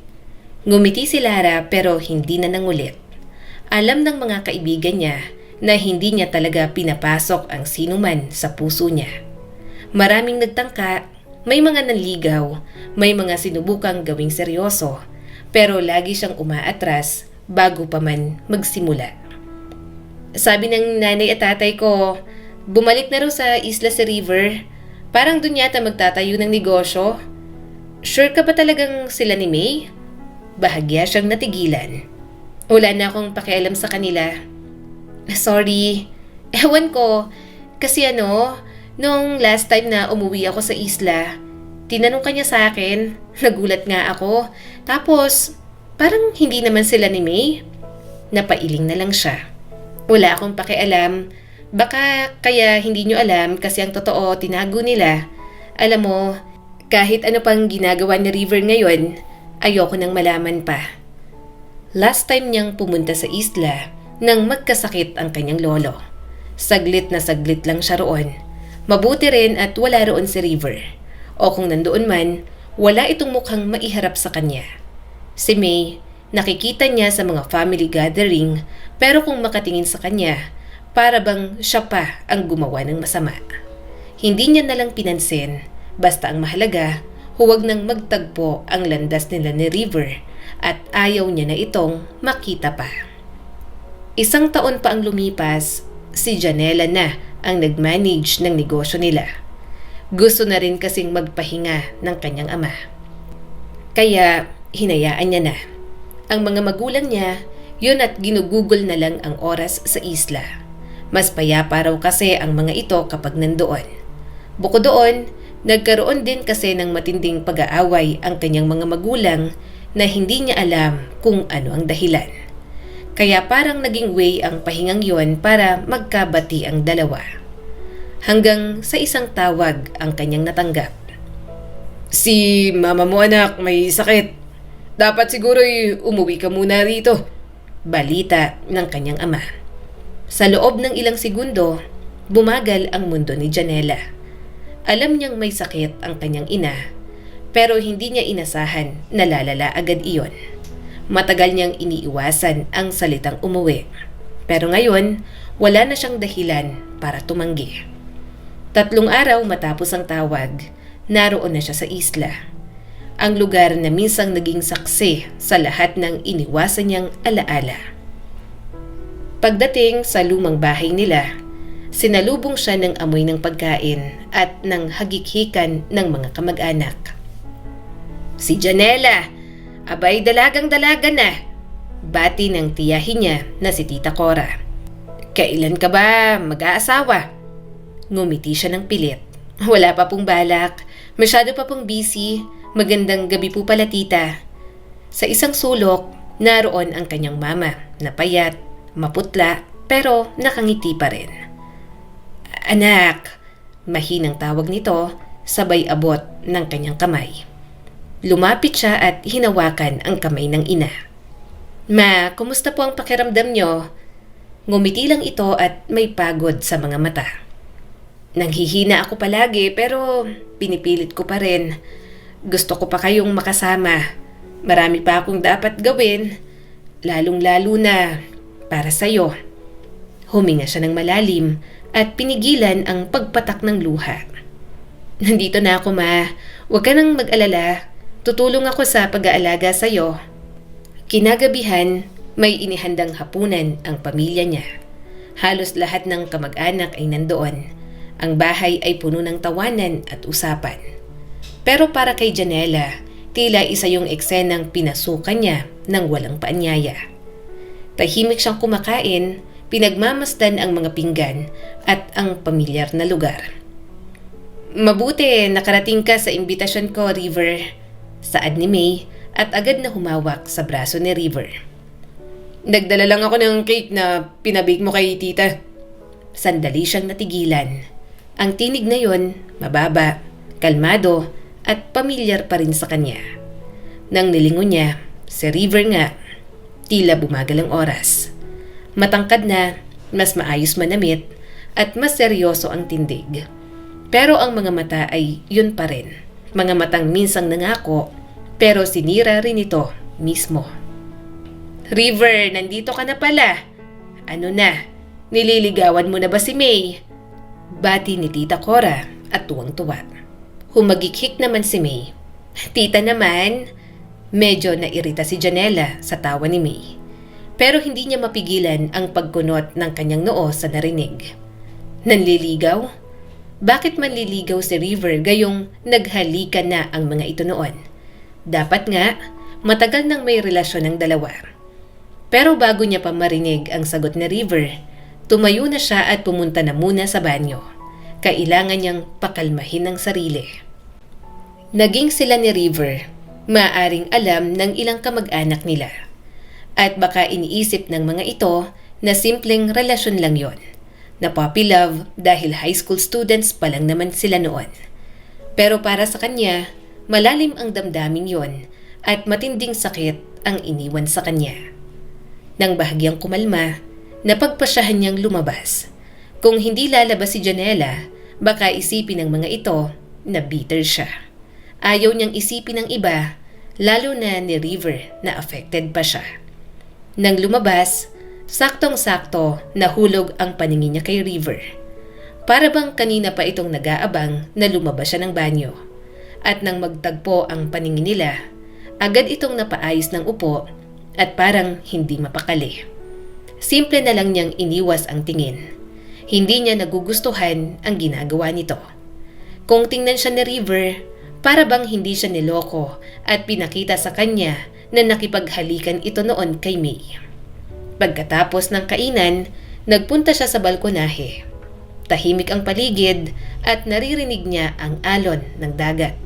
Speaker 1: Ngumiti si Lara pero hindi na nangulit. Alam ng mga kaibigan niya na hindi niya talaga pinapasok ang sinuman sa puso niya. Maraming nagtangka, may mga nanligaw, may mga sinubukang gawing seryoso, pero lagi siyang umaatras bago pa man magsimula. Sabi ng nanay at tatay ko, bumalik na raw sa isla si River. Parang dun yata magtatayo ng negosyo. Sure ka ba talagang sila ni May? Bahagya siyang natigilan. Wala na akong pakialam sa kanila. Sorry. Ewan ko. Kasi nung last time na umuwi ako sa isla, tinanong kanya sa akin. Nagulat nga ako. Tapos, parang hindi naman sila ni May. Napailing na lang siya. Wala akong pakialam. Baka kaya hindi nyo alam kasi ang totoo tinago nila. Alam mo, kahit ano pang ginagawa ni River ngayon, ayoko nang malaman pa. Last time niyang pumunta sa isla nang magkasakit ang kanyang lolo. Saglit na saglit lang siya roon. Mabuti rin at wala roon si River. O kung nandoon man, wala itong mukhang maiharap sa kanya. Si May, nakikita niya sa mga family gathering pero kung makatingin sa kanya, para bang siya pa ang gumawa ng masama. Hindi niya nalang pinansin, basta ang mahalaga, huwag nang magtagpo ang landas nila ni River at ayaw niya na itong makita pa. 1 taon pa ang lumipas, si Janela na ang nag-manage ng negosyo nila. Gusto na rin kasing magpahinga ng kanyang ama. Kaya hinayaan niya na. Ang mga magulang niya, yun at ginugugol na lang ang oras sa isla. Mas payapa raw kasi ang mga ito kapag nandoon. Bukod doon, nagkaroon din kasi ng matinding pag-aaway ang kanyang mga magulang na hindi niya alam kung ano ang dahilan. Kaya parang naging way ang pahingang yon para magkabati ang dalawa. Hanggang sa isang tawag ang kanyang natanggap.
Speaker 2: Si mama mo anak, may sakit. Dapat siguro'y umuwi ka muna rito.
Speaker 1: Balita ng kanyang ama. Sa loob ng ilang segundo, bumagal ang mundo ni Janela. Alam niyang may sakit ang kanyang ina, pero hindi niya inasahan na lalala agad iyon. Matagal niyang iniiwasan ang salitang umuwi. Pero ngayon, wala na siyang dahilan para tumanggi. 3 araw matapos ang tawag, naroon na siya sa isla. Ang lugar na minsang naging saksi sa lahat ng iniwasan niyang alaala. Pagdating sa lumang bahay nila, sinalubong siya ng amoy ng pagkain at ng hagikhikan ng mga kamag-anak. Si Janela, abay dalagang-dalaga na, bati ng tiyahin niya na si Tita Cora. Kailan ka ba mag-aasawa? Ngumiti siya ng pilit. Wala pa pong balak, masyado pa pong busy, magandang gabi po pala tita. Sa isang sulok, naroon ang kanyang mama na payat, maputla, pero nakangiti pa rin. Anak, mahinang tawag nito, sabay abot ng kanyang kamay. Lumapit siya at hinawakan ang kamay ng ina. Ma, kumusta po ang pakiramdam niyo? Ngumiti lang ito at may pagod sa mga mata. Nanghihina ako palagi pero pinipilit ko pa rin. Gusto ko pa kayong makasama. Marami pa akong dapat gawin, lalong-lalo na para sa'yo. Huminga siya ng malalim at pinigilan ang pagpatak ng luha. Nandito na ako ma, huwag ka nang mag-alala. Tutulong ako sa pag-aalaga sa'yo. Kinagabihan, may inihandang hapunan ang pamilya niya. Halos lahat ng kamag-anak ay nandoon. Ang bahay ay puno ng tawanan at usapan. Pero para kay Janela, tila isa yung eksenang pinasukan niya ng walang paanyaya. Tahimik siyang kumakain, pinagmamasdan ang mga pinggan at ang pamilyar na lugar. Mabuti nakarating ka sa imbitasyon ko, River. Saad ni May at agad na humawak sa braso ni River.
Speaker 2: Nagdala lang ako ng cake na pinabake mo kay tita.
Speaker 1: Sandali siyang natigilan. Ang tinig na yon, mababa, kalmado at pamilyar pa rin sa kanya. Nang nilingon niya, si River nga, tila bumagal ang oras. Matangkad na, mas maayos manamit, at mas seryoso ang tindig. Pero ang mga mata ay yun pa rin. Mga matang minsang nangako, pero sinira rin ito mismo. River, nandito ka na pala. Ano na? Nililigawan mo na ba si May? Bati ni Tita Cora at tuwang-tuwa. Humagikhik naman si May. Tita naman. Medyo nairita si Janela sa tawa ni May. Pero hindi niya mapigilan ang pagkunot ng kanyang noo sa narinig. Nanliligaw? Bakit manliligaw si River gayong naghalikan na ang mga ito noon? Dapat nga, matagal nang may relasyon ng dalawa. Pero bago niya pa marinig ang sagot ni River, tumayo na siya at pumunta na muna sa banyo. Kailangan niyang pakalmahin ang sarili. Naging sila ni River, maaring alam ng ilang kamag-anak nila. At baka iniisip ng mga ito na simpleng relasyon lang yon. Na puppy love dahil high school students pa lang naman sila noon. Pero para sa kanya, malalim ang damdaming yon at matinding sakit ang iniwan sa kanya. Nang bahagyang kumalma, napagpasyahan niyang lumabas. Kung hindi lalabas si Janela, baka isipin ng mga ito na bitter siya. Ayaw niyang isipin ng iba, lalo na ni River na affected pa siya. Nang lumabas, saktong-sakto nahulog ang paningin niya kay River. Para bang kanina pa itong nag-aabang na lumabas siya ng banyo. At nang magtagpo ang paningin nila, agad itong napaayos ng upo at parang hindi mapakali. Simple na lang niyang iniwas ang tingin. Hindi niya nagugustuhan ang ginagawa nito. Kung tingnan siya ni River, para bang hindi siya niloko at pinakita sa kanya na nakipaghalikan ito noon kay May. Pagkatapos ng kainan, nagpunta siya sa balkonahe. Tahimik ang paligid at naririnig niya ang alon ng dagat.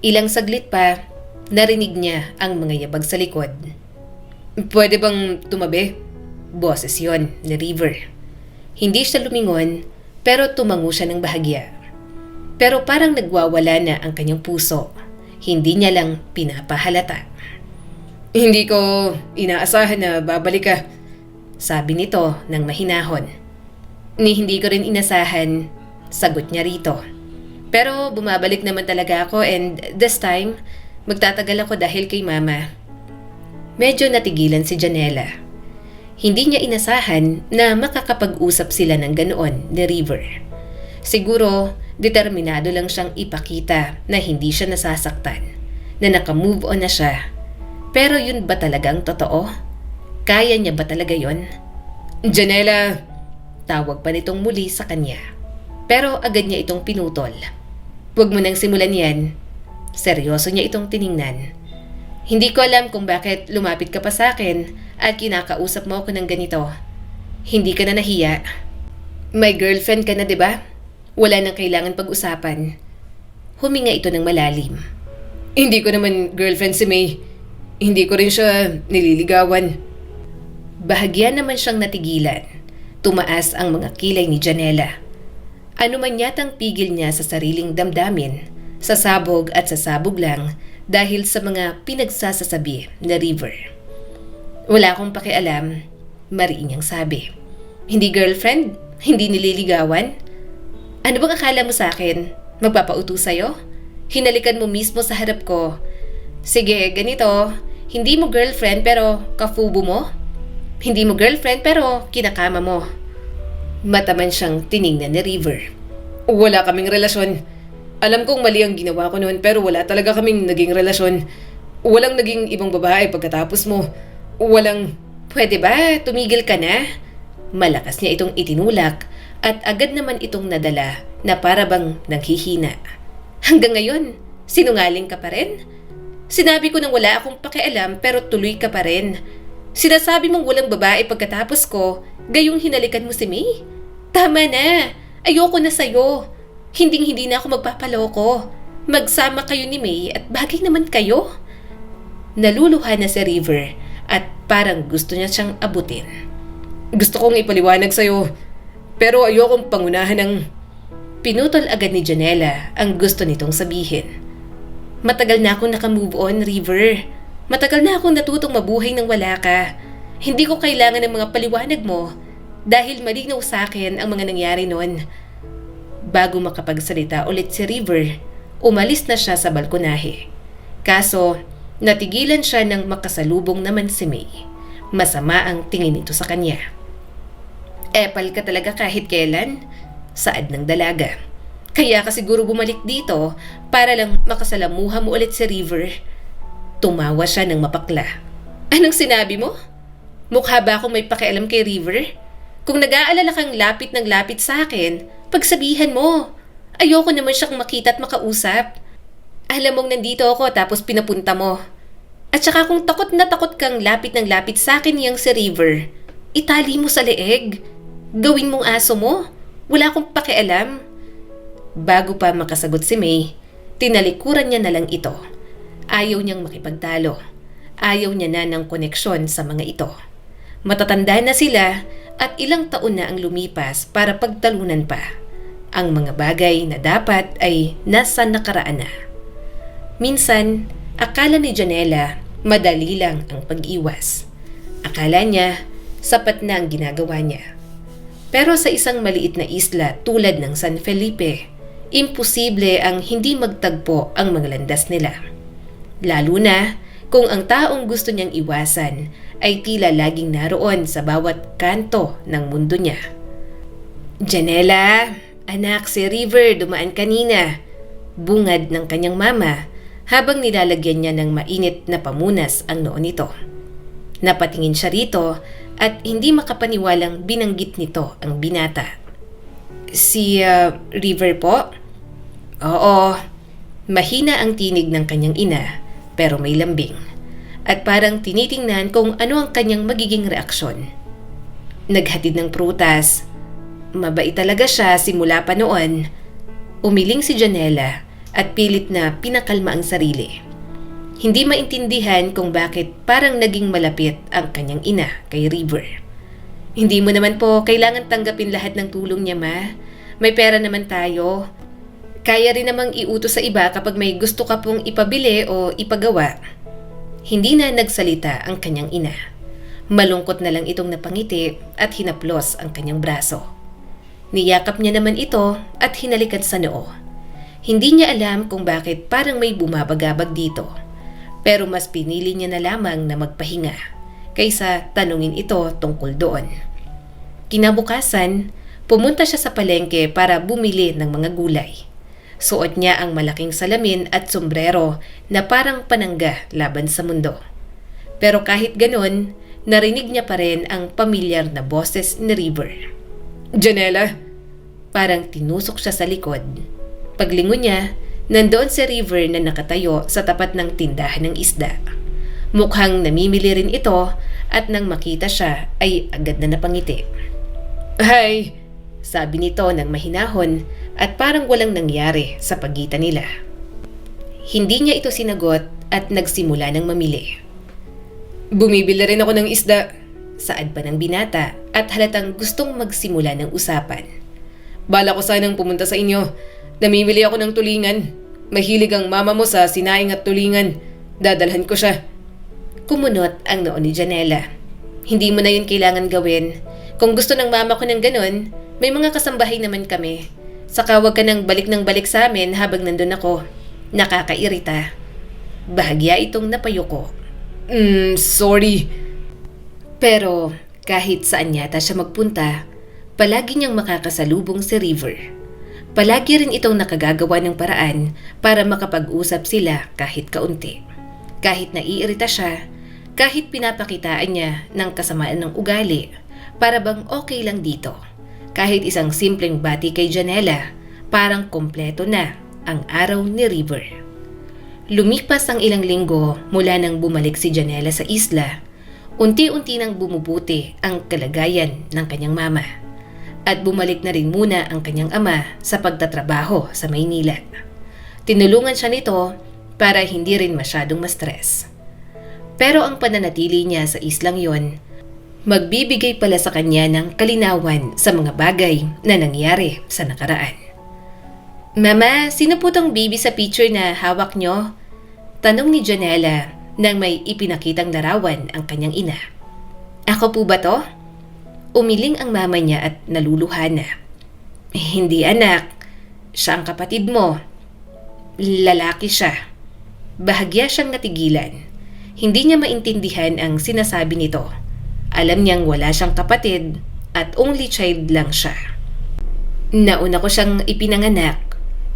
Speaker 1: Ilang saglit pa, narinig niya ang mga yabag sa likod.
Speaker 2: Pwede bang tumabi?
Speaker 1: Boses yon ni River. Hindi siya lumingon, pero tumango siya ng bahagya. Pero parang nagwawala na ang kanyang puso. Hindi niya lang pinapahalata.
Speaker 2: Hindi ko inaasahan na babalik ka.
Speaker 1: Sabi nito ng mahinahon. Ni hindi ko rin inasahan, sagot niya rito. Pero bumabalik naman talaga ako and this time, magtatagal ako dahil kay Mama. Medyo natigilan si Janela. Hindi niya inasahan na makakapag-usap sila ng ganoon ni River. Siguro, determinado lang siyang ipakita na hindi siya nasasaktan, na naka-move on na siya. Pero yun ba talagang totoo? Kaya niya ba talaga yon?
Speaker 2: Janela!
Speaker 1: Tawag pa nitong muli sa kanya. Pero agad niya itong pinutol. Huwag mo nang simulan yan. Seryoso niya itong tiningnan. Hindi ko alam kung bakit lumapit ka pa sa akin at kinakausap mo ako ng ganito. Hindi ka na nahiya. May girlfriend ka na, diba? Wala nang kailangan pag-usapan. Huminga ito ng malalim.
Speaker 2: Hindi ko naman girlfriend si May. Hindi ko rin siya nililigawan.
Speaker 1: Bahagya naman siyang natigilan. Tumaas ang mga kilay ni Janela. Ano man yatang pigil niya sa sariling damdamin, sasabog at sasabog lang dahil sa mga pinagsasasabi na River. Wala akong pakialam, mariin niyang sabi. Hindi girlfriend? Hindi nililigawan? Ano bang akala mo sa akin? Magpapauto sa'yo? Hinalikan mo mismo sa harap ko. Sige, ganito. Hindi mo girlfriend pero kafubo mo? Hindi mo girlfriend pero kinakama mo. Mataman siyang tiningnan ni River.
Speaker 2: Wala kaming relasyon. Alam kong mali ang ginawa ko noon pero wala talaga kaming naging relasyon. Walang naging ibang babae pagkatapos mo. Walang...
Speaker 1: Pwede ba? Tumigil ka na? Malakas niya itong itinulak at agad naman itong nadala na para bang naghihina. Hanggang ngayon, sinungaling ka pa rin? Sinabi ko nang wala akong pakialam pero tuloy ka pa rin. Sinasabi mong walang babae pagkatapos ko, gayong hinalikan mo si May? Tama na! Ayoko na sa'yo. Hinding-hindi na ako magpapaloko. Magsama kayo ni May at bagay naman kayo. Naluluha na si River at parang gusto niya siyang abutin.
Speaker 2: Gusto kong ipaliwanag sa'yo, pero ayokong pangunahan ng...
Speaker 1: Pinutol agad ni Janela ang gusto nitong sabihin. Matagal na akong nakamove on, River. Matagal na akong natutong mabuhay nang wala ka. Hindi ko kailangan ng mga paliwanag mo dahil malinaw sa akin ang mga nangyari noon. Bago makapagsalita ulit si River, umalis na siya sa balkonahe. Kaso, natigilan siya nang makasalubong naman si May. Masama ang tingin nito sa kanya. Epal ka talaga kahit kailan? Saad ng dalaga. Kaya ka siguro bumalik dito para lang makasalamuha mo ulit si River. Tumawa siya ng mapakla. Anong sinabi mo? Mukha ba akong may pakialam kay River? Kung nag-aalala kang lapit ng lapit sa akin, pagsabihan mo. Ayoko naman siyang makita at makausap. Alam mong nandito ako tapos pinapunta mo. At saka kung takot na takot kang lapit ng lapit sa akin yung si River, itali mo sa leeg. Gawin mong aso mo. Wala akong pakialam. Bago pa makasagot si May, tinalikuran niya na lang ito. Ayaw niyang makipagtalo. Ayaw niya na ng koneksyon sa mga ito. Matatanda na sila at ilang taon na ang lumipas para pagtalunan pa. Ang mga bagay na dapat ay nasa nakaraan na. Minsan, akala ni Janela madali lang ang pag-iwas. Akala niya sapat na ang ginagawa niya. Pero sa isang maliit na isla tulad ng San Felipe, imposible ang hindi magtagpo ang mga landas nila. Lalo na kung ang taong gusto niyang iwasan ay tila laging naroon sa bawat kanto ng mundo niya. Janela, anak, si River dumaan kanina. Bungad ng kanyang mama habang nilalagyan niya ng mainit na pamunas ang noo nito. Napatingin siya rito at hindi makapaniwalang binanggit nito ang binata. Si River po? Oo. Mahina ang tinig ng kanyang ina pero may lambing at parang tinitingnan kung ano ang kanyang magiging reaksyon. Naghatid ng prutas. Mabait talaga siya simula pa noon. Umiling si Janela at pilit na pinakalma ang sarili. Hindi maintindihan kung bakit parang naging malapit ang kanyang ina kay River. Hindi mo naman po kailangan tanggapin lahat ng tulong niya, ma. May pera naman tayo. Kaya rin namang iutos sa iba kapag may gusto ka pong ipabili o ipagawa. Hindi na nagsalita ang kanyang ina. Malungkot na lang itong napangiti at hinaplos ang kanyang braso. Niyakap niya naman ito at hinalikan sa noo. Hindi niya alam kung bakit parang may bumabagabag dito. Pero mas pinili niya na lamang na magpahinga kaysa tanungin ito tungkol doon. Kinabukasan, pumunta siya sa palengke para bumili ng mga gulay. Suot niya ang malaking salamin at sombrero na parang panangga laban sa mundo. Pero kahit ganon, narinig niya pa rin ang pamilyar na boses ni River.
Speaker 2: Janela?
Speaker 1: Parang tinusok siya sa likod. Paglingon niya, nandoon si River na nakatayo sa tapat ng tindahan ng isda. Mukhang namimili rin ito at nang makita siya ay agad na napangiti.
Speaker 2: Hi!
Speaker 1: Sabi nito ng mahinahon at parang walang nangyari sa pagitan nila. Hindi niya ito sinagot at nagsimula ng mamili.
Speaker 2: Bumibili rin ako ng isda.
Speaker 1: Saad pa ng binata at halatang gustong magsimula ng usapan.
Speaker 2: Bala ko sanang pumunta sa inyo. Namimili ako ng tulingan. Mahilig ang mama mo sa sinaing at tulingan. Dadalhan ko siya.
Speaker 1: Kumunot ang noo ni Janela. Hindi mo na yun kailangan gawin. Kung gusto ng mama ko ng ganun, may mga kasambahay naman kami. Saka wag ka nang balik ng balik sa amin habang nandun ako. Nakakairita. Bahagya itong napayuko.
Speaker 2: Sorry.
Speaker 1: Pero kahit saan yata siya magpunta, palagi niyang makakasalubong si River. Palagi rin itong nakagagawa ng paraan para makapag-usap sila kahit kaunti. Kahit naiirita siya, kahit pinapakitaan niya ng kasamaan ng ugali, para bang okay lang dito. Kahit isang simpleng bati kay Janela, parang kompleto na ang araw ni River. Lumipas ang ilang linggo mula nang bumalik si Janela sa isla. Unti-unti nang bumubuti ang kalagayan ng kanyang mama. At bumalik na rin muna ang kanyang ama sa pagtatrabaho sa Maynila. Tinulungan siya nito para hindi rin masyadong ma-stress. Pero ang pananatili niya sa islang yon, magbibigay pala sa kanya ng kalinawan sa mga bagay na nangyari sa nakaraan. Mama, sino po tong baby sa picture na hawak nyo? Tanong ni Janela nang may ipinakitang larawan ang kanyang ina. Ako po ba to? Umiling ang mama niya at naluluha na. Hindi anak, siya ang kapatid mo. Lalaki siya. Bahagya siyang natigilan. Hindi niya maintindihan ang sinasabi nito. Alam niyang wala siyang kapatid at only child lang siya. Nauna ko siyang ipinanganak,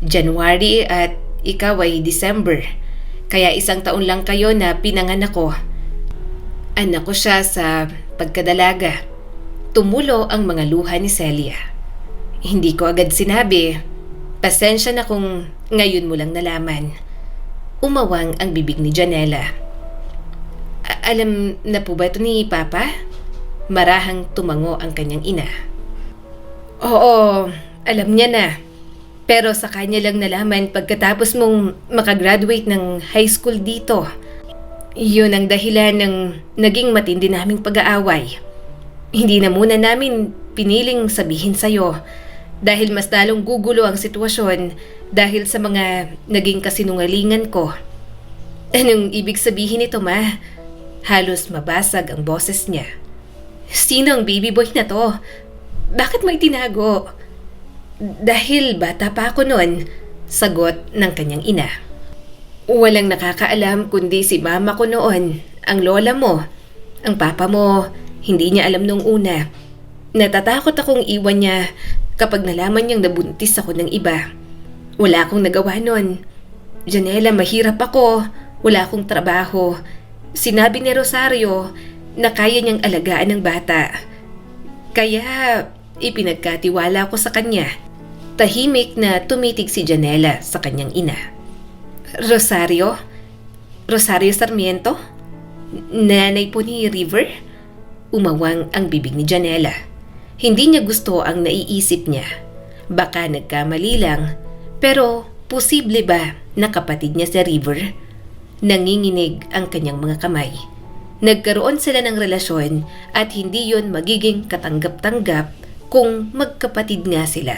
Speaker 1: January at ikaw ay December. Kaya 1 taon lang kayo na pinanganak ko. Anak ko siya sa pagkadalaga. Tumulo ang mga luha ni Celia. Hindi ko agad sinabi. Pasensya na kung ngayon mo lang nalaman. Umawang ang bibig ni Janela. Alam na po ba ito ni Papa? Marahang tumango ang kanyang ina. Oo, alam niya na. Pero sa kanya lang nalaman pagkatapos mong makagraduate ng high school dito. Yun ang dahilan ng naging matindi naming pag-aaway. Hindi na muna namin piniling sabihin sa'yo dahil mas lalong gugulo ang sitwasyon dahil sa mga naging kasinungalingan ko. Anong ibig sabihin nito, Ma? Halos mabasag ang boses niya. Sino ang baby boy na to? Bakit mo itinago? Dahil bata pa ako noon, sagot ng kanyang ina. Walang nakakaalam kundi si mama ko noon, ang lola mo. Ang papa mo, hindi niya alam nung una. Natatakot akong iwan niya kapag nalaman niyang nabuntis ako ng iba. Wala akong nagawa noon. Janela, mahirap ako. Wala akong trabaho. Sinabi ni Rosario na kaya niyang alagaan ng bata. Kaya ipinagkatiwala ko sa kanya. Tahimik na tumitig si Janela sa kanyang ina. Rosario? Rosario Sarmiento? Nanay po ni River? Umawang ang bibig ni Janela. Hindi niya gusto ang naiisip niya. Baka nagkamali lang, pero posible ba na kapatid niya si River? Nanginginig ang kanyang mga kamay. Nagkaroon sila ng relasyon at hindi yon magiging katanggap-tanggap kung magkapatid nga sila.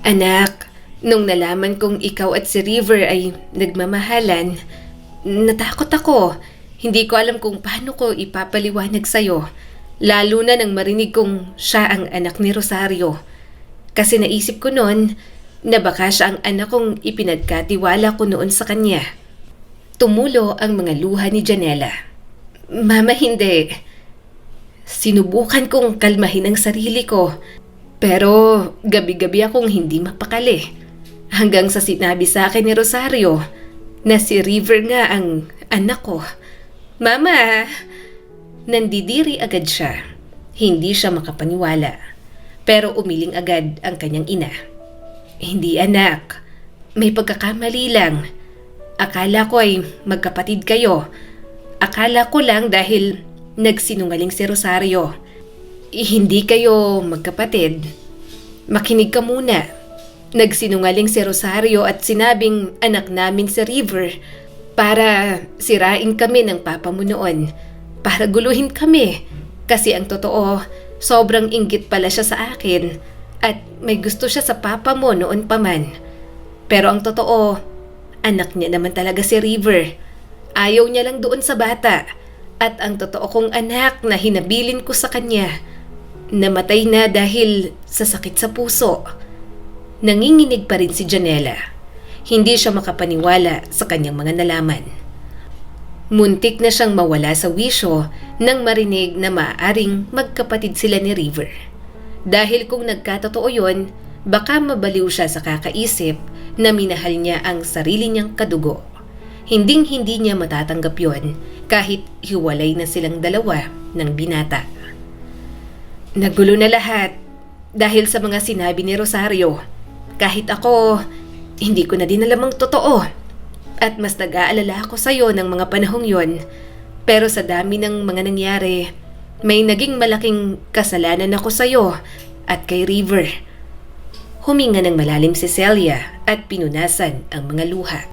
Speaker 1: Anak, nung nalaman kong ikaw at si River ay nagmamahalan, natakot ako. Hindi ko alam kung paano ko ipapaliwanag sa'yo, lalo na nang marinig kong siya ang anak ni Rosario. Kasi naisip ko noon na baka siya ang anak kong ipinagkatiwala ko noon sa kanya. Tumulo ang mga luha ni Janela. Mama, hindi. Sinubukan kong kalmahin ang sarili ko, pero gabi-gabi akong hindi mapakali. Hanggang sa sinabi sa akin ni Rosario na si River nga ang anak ko. Mama! Nandidiri agad siya. Hindi siya makapaniwala. Pero umiling agad ang kanyang ina. Hindi anak. May pagkakamali lang. Akala ko ay magkapatid kayo. Akala ko lang dahil nagsinungaling si Rosario. Hindi kayo magkapatid. Makinig ka muna. Nagsinungaling si Rosario at sinabing anak namin si River para sirain kami ng papa mo noon. Para guluhin kami. Kasi ang totoo, sobrang inggit pala siya sa akin at may gusto siya sa papa mo noon pa man. Pero ang totoo, anak niya naman talaga si River. Ayaw niya lang doon sa bata. At ang totoo kong anak na hinabilin ko sa kanya, namatay na dahil sa sakit sa puso. Nanginginig pa rin si Janela. Hindi siya makapaniwala sa kanyang mga nalaman. Muntik na siyang mawala sa wisyo nang marinig na maaaring magkapatid sila ni River. Dahil kung nagkatotoo yon, baka mabaliw siya sa kakaisip na minahal niya ang sarili niyang kadugo. Hinding-hindi niya matatanggap yon kahit hiwalay na silang dalawa ng binata. Nagulo na lahat dahil sa mga sinabi ni Rosario. Kahit ako, hindi ko na din alam ang totoo. At mas nag-aalala ako sa'yo ng mga panahong yon. Pero sa dami ng mga nangyari, may naging malaking kasalanan ako sa'yo at kay River. Huminga ng malalim si Celia at pinunasan ang mga luha.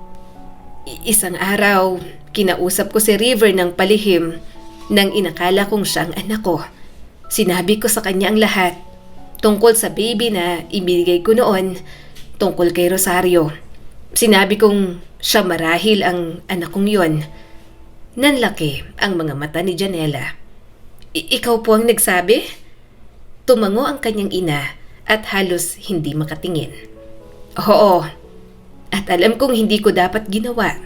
Speaker 1: Isang araw, kinausap ko si River ng palihim nang inakala kong siya ang anak ko. Sinabi ko sa kanya ang lahat tungkol sa baby na ibigay ko noon, tungkol kay Rosario. Sinabi kong siya marahil ang anak kong yon. Nanlaki ang mga mata ni Janela. Ikaw po ang nagsabi? Tumango ang kanyang ina at halos hindi makatingin. Oo, at alam kong hindi ko dapat ginawa.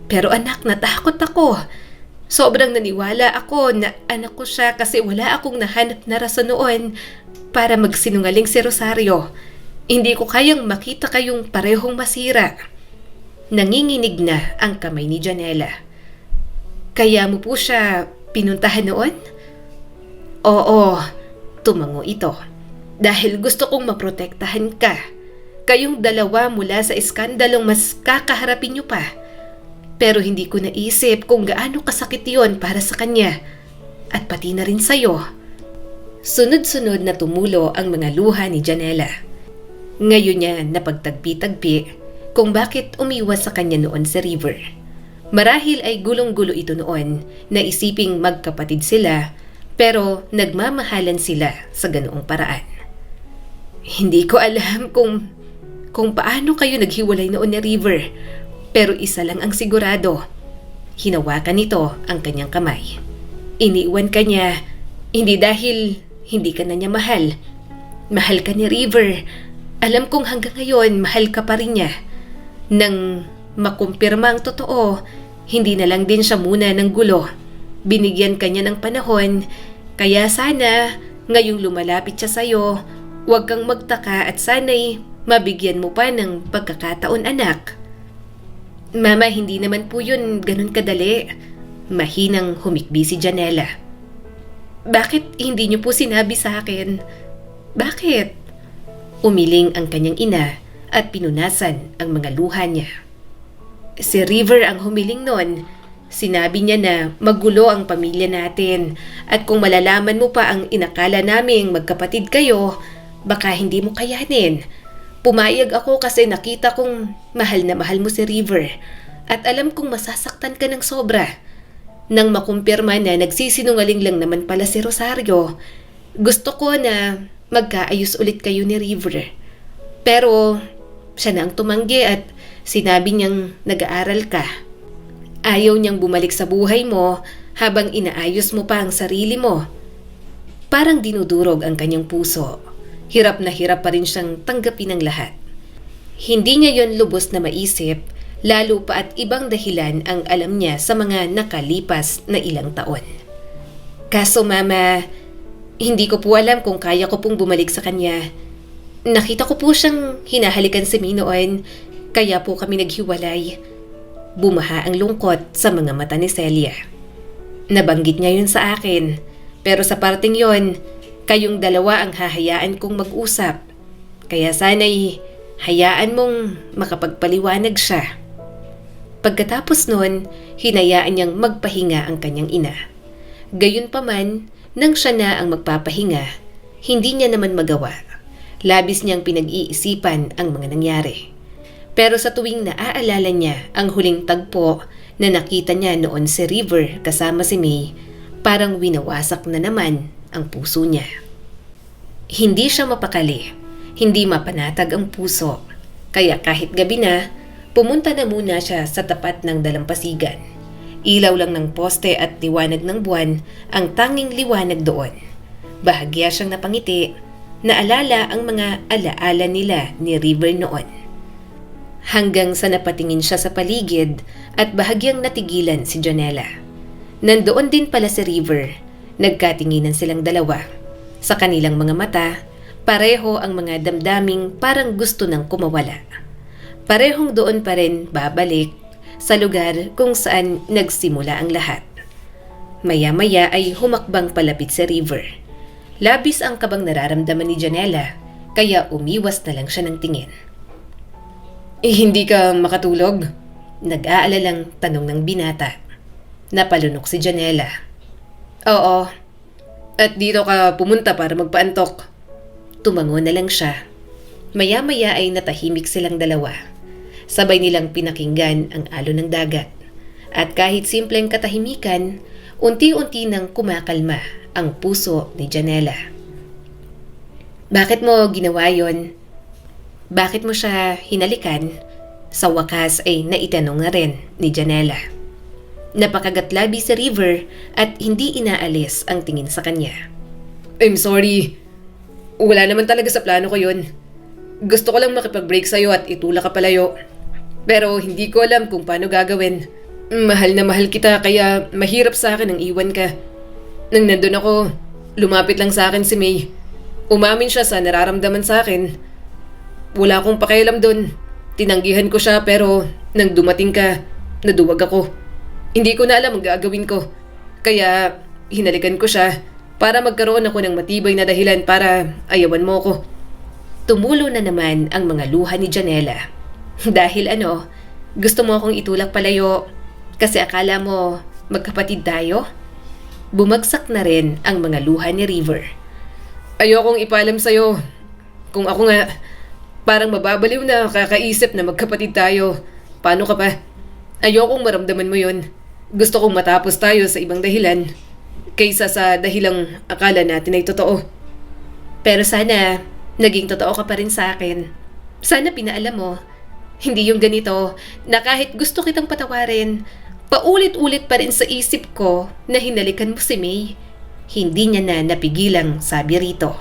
Speaker 1: Pero anak, natakot ako. Sobrang naniwala ako na anak ko siya kasi wala akong nahanap na rason noon para magsinungaling si Rosario. Hindi ko kayang makita kayong parehong masira. Nanginginig na ang kamay ni Janela. Kaya mo po siya pinuntahan noon? Oo, tumango ito. Dahil gusto kong maprotektahan ka. Kayong dalawa mula sa iskandalong mas kakaharapin niyo pa. Pero hindi ko naisip kung gaano kasakit yon para sa kanya. At pati na rin sa'yo. Sunod-sunod na tumulo ang mga luha ni Janela. Ngayon niya napagtagpi-tagpi kung bakit umiwas sa kanya noon si River. Marahil ay gulong-gulo ito noon na isiping magkapatid sila pero nagmamahalan sila sa ganoong paraan. Hindi ko alam kung paano kayo naghiwalay noon ni River, pero isa lang ang sigurado. Hinawakan nito ang kanyang kamay. Iniwan ka niya, hindi dahil hindi ka na niya mahal. Mahal ka ni River. Alam kong hanggang ngayon mahal ka pa rin niya. Nang makumpirma ang totoo, hindi na lang din siya muna ng gulo. Binigyan ka niya ng panahon, kaya sana ngayong lumalapit siya sa'yo, huwag kang magtaka at sana'y mabigyan mo pa ng pagkakataon, anak. Mama, hindi naman po yun ganun kadali. Mahinang humikbi si Janela. Bakit hindi niyo po sinabi sa akin? Bakit? Umiling ang kanyang ina at pinunasan ang mga luha niya. Si River ang humiling nun. Sinabi niya na magulo ang pamilya natin at kung malalaman mo pa ang inakala naming magkapatid kayo, baka hindi mo kayanin. Pumayag ako kasi nakita kong mahal na mahal mo si River at alam kong masasaktan ka ng sobra. Nang makumpirma na nagsisinungaling lang naman pala si Rosario, gusto ko na magkaayos ulit kayo ni River. Pero siya na ang tumanggi at sinabi niyang nag-aaral ka. Ayaw niyang bumalik sa buhay mo habang inaayos mo pa ang sarili mo. Parang dinudurog ang kanyang puso. Hirap na hirap pa rin siyang tanggapin ang lahat. Hindi niya yon lubos na maisip, lalo pa at ibang dahilan ang alam niya sa mga nakalipas na ilang taon. Kaso mama, hindi ko po alam kung kaya ko pong bumalik sa kanya. Nakita ko po siyang hinahalikan si Min noon, kaya po kami naghiwalay. Bumaha ang lungkot sa mga mata ni Celia. Nabanggit niya yun sa akin, pero sa parting yon, kayong dalawa ang hahayaan kong mag-usap. Kaya sana'y hayaan mong makapagpaliwanag siya. Pagkatapos nun, hinayaan niyang magpahinga ang kanyang ina. Gayunpaman, nang siya na ang magpapahinga, hindi niya naman magawa. Labis niyang pinag-iisipan ang mga nangyari. Pero sa tuwing naaalala niya ang huling tagpo na nakita niya noon si River kasama si May, parang winawasak na naman ang puso niya. Hindi siya mapakali, hindi mapanatag ang puso, kaya kahit gabi na, pumunta na muna siya sa tapat ng dalampasigan. Ilaw lang ng poste at liwanag ng buwan ang tanging liwanag doon. Bahagya siyang napangiti, naalala ang mga alaala nila ni River noon. Hanggang sa napatingin siya sa paligid at bahagyang natigilan si Janela. Nandoon din pala si River. Nagkatinginan silang dalawa. Sa kanilang mga mata, pareho ang mga damdaming parang gusto nang kumawala. Parehong doon pa rin babalik sa lugar kung saan nagsimula ang lahat. Maya-maya ay humakbang palapit si River. Labis ang kabang nararamdaman ni Janela, kaya umiwas na lang siya ng tingin. Hindi ka makatulog? Nag-aalalang tanong ng binata. Napalunok si Janela. Oo. At dito ka pumunta para magpaantok. Tumango na lang siya. Maya-maya ay natahimik silang dalawa. Sabay nilang pinakinggan ang alon ng dagat. At kahit simpleng katahimikan, unti-unti nang kumakalma ang puso ni Janela. Bakit mo ginawa yon? Bakit mo siya hinalikan? Sa wakas ay naitanong na rin ni Janela. Napakagatlabi si River at hindi inaalis ang tingin sa kanya.
Speaker 2: I'm sorry. Wala naman talaga sa plano ko yun. Gusto ko lang makipag-break sa'yo at itulak ka palayo. Pero hindi ko alam kung paano gagawin. Mahal na mahal kita kaya mahirap sa akin ang iwan ka. Nang nandun ako, lumapit lang sa akin si May. Umamin siya sa nararamdaman sa akin. Wala akong pakialam dun. Tinanggihan ko siya pero nang dumating ka, naduwag ako. Hindi ko na alam ang gagawin ko. Kaya hinalikan ko siya para magkaroon ako ng matibay na dahilan para ayawan mo ko.
Speaker 1: Tumulo na naman ang mga luha ni Janela. Dahil gusto mo akong itulak palayo kasi akala mo magkapatid tayo? Bumagsak na rin ang mga luha ni River.
Speaker 2: Ayokong ipaalam sa'yo. Kung ako nga, parang mababaliw na kakaisip na magkapatid tayo. Paano ka pa? Ayokong maramdaman mo yun. Gusto kong matapos tayo sa ibang dahilan kaysa sa dahilang akala natin ay totoo.
Speaker 1: Pero sana naging totoo ka pa rin sa akin. Sana pinaalam mo. Hindi yung ganito na kahit gusto kitang patawarin, paulit-ulit pa rin sa isip ko na hinalikan mo si May. Hindi niya na napigilang sabi rito.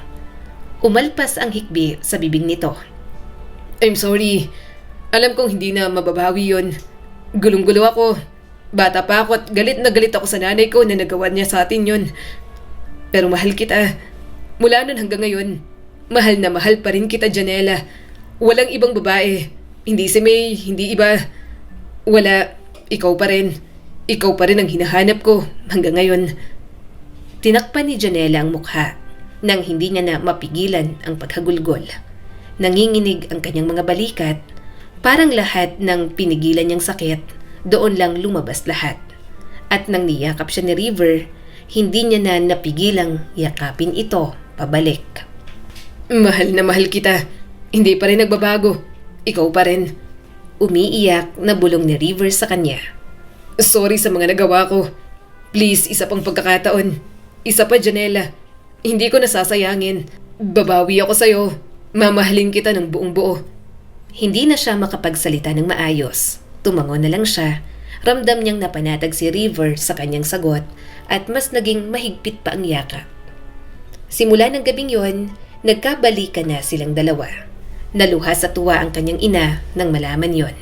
Speaker 1: Umalpas ang hikbi sa bibig nito.
Speaker 2: I'm sorry. Alam kong hindi na mababawi yun. Gulong-gulo ako. Bata pa ako at galit na galit ako sa nanay ko na nagawa niya sa atin yun. Pero mahal kita. Mula nun hanggang ngayon, mahal na mahal pa rin kita, Janela. Walang ibang babae. Hindi si May, hindi iba. Wala, ikaw pa rin. Ikaw pa rin ang hinahanap ko hanggang ngayon.
Speaker 1: Tinakpan ni Janela ang mukha nang hindi niya na mapigilan ang paghagulgol. Nanginginig ang kanyang mga balikat. Parang lahat ng pinigilan niyang sakit, doon lang lumabas lahat. At nang niyakap siya ni River, hindi niya na napigilang yakapin ito pabalik.
Speaker 2: Mahal na mahal kita. Hindi pa rin nagbabago. Ikaw pa rin.
Speaker 1: Umiiyak na bulong ni River sa kanya.
Speaker 2: Sorry sa mga nagawa ko. Please, isa pang pagkakataon. Isa pa, Janela. Hindi ko nasasayangin. Babawi ako sa'yo. Mamahalin kita ng buong buo.
Speaker 1: Hindi na siya makapagsalita ng maayos. Tumango na lang siya. Ramdam niyang napanatag si River sa kanyang sagot at mas naging mahigpit pa ang yakap. Simula ng gabing yon, nagkabalikan na silang dalawa. Naluha sa tuwa ang kanyang ina nang malaman yon.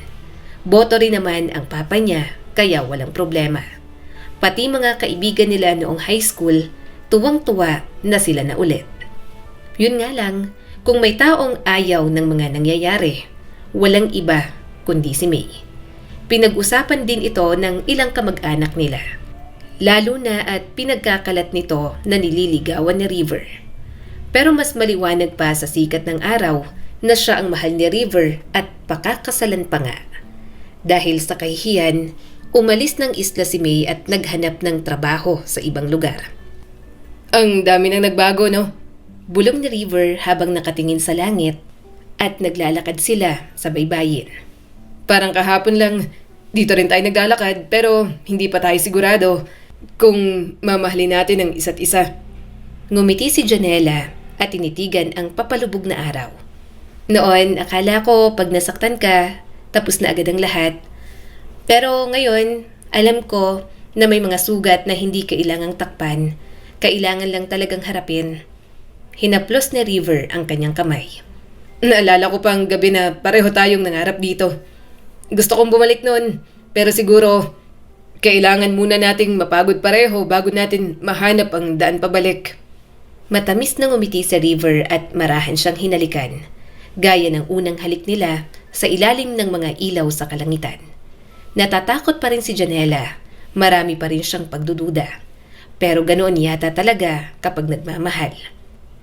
Speaker 1: Boto rin naman ang papa niya kaya walang problema. Pati mga kaibigan nila noong high school, tuwang-tuwa na sila na ulit. Yun nga lang, kung may taong ayaw ng mga nangyayari, walang iba kundi si May. Pinag-usapan din ito ng ilang kamag-anak nila. Lalo na at pinagkakalat nito na nililigawan ni River. Pero mas maliwanag pa sa sikat ng araw na siya ang mahal ni River at pakakasalan pa nga. Dahil sa kahihiyan, umalis ng isla si May at naghanap ng trabaho sa ibang lugar.
Speaker 2: Ang dami nang nagbago, no?
Speaker 1: Bulong ni River habang nakatingin sa langit at naglalakad sila sa baybayin.
Speaker 2: Parang kahapon lang, dito rin tayo naglalakad pero hindi pa tayo sigurado kung mamahalin natin ang isa't isa.
Speaker 1: Ngumiti si Janela at tinitigan ang papalubog na araw. Noon, akala ko pag nasaktan ka, tapos na agad ang lahat. Pero ngayon, alam ko na may mga sugat na hindi kailangang takpan. Kailangan lang talagang harapin. Hinaplos ni River ang kanyang kamay.
Speaker 2: Naalala ko pang gabi na pareho tayong nangarap dito. Gusto kong bumalik noon, pero siguro kailangan muna nating mapagod pareho bago natin mahanap ang daan pabalik.
Speaker 1: Matamis na ngumiti sa River at marahan siyang hinalikan, gaya ng unang halik nila sa ilalim ng mga ilaw sa kalangitan. Natatakot pa rin si Janela, marami pa rin siyang pagdududa. Pero ganoon yata talaga kapag nagmamahal.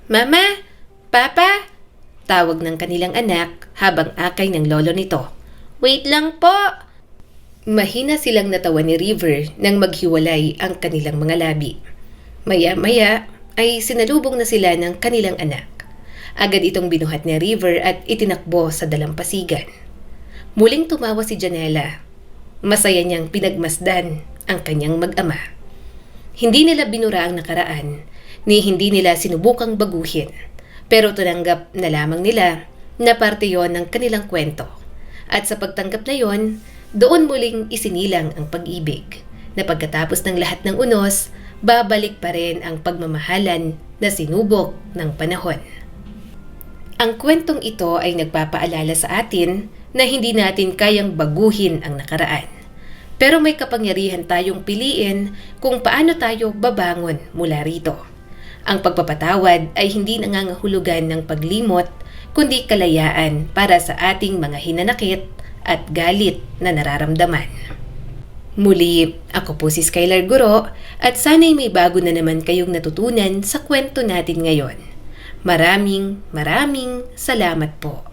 Speaker 1: Mama! Papa! Tawag ng kanilang anak habang akay ng lolo nito. Wait lang po! Mahina silang natawa ni River nang maghiwalay ang kanilang mga labi. Maya-maya ay sinalubong na sila ng kanilang anak. Agad itong binuhat ni River at itinakbo sa dalampasigan. Muling tumawa si Janela. Masaya niyang pinagmasdan ang kanyang mag-ama. Hindi nila binura ang nakaraan, ni hindi nila sinubukang baguhin. Pero tinanggap na lamang nila na parte yon ng kanilang kwento. At sa pagtanggap na yon, doon muling isinilang ang pag-ibig, na pagkatapos ng lahat ng unos, babalik pa rin ang pagmamahalan na sinubok ng panahon. Ang kwentong ito ay nagpapaalala sa atin na hindi natin kayang baguhin ang nakaraan. Pero may kapangyarihan tayong piliin kung paano tayo babangon mula rito. Ang pagpapatawad ay hindi nangangahulugan ng paglimot, kundi kalayaan para sa ating mga hinanakit at galit na nararamdaman. Muli, ako po si Skylar Guro at sana'y may bago na naman kayong natutunan sa kwento natin ngayon. Maraming salamat po.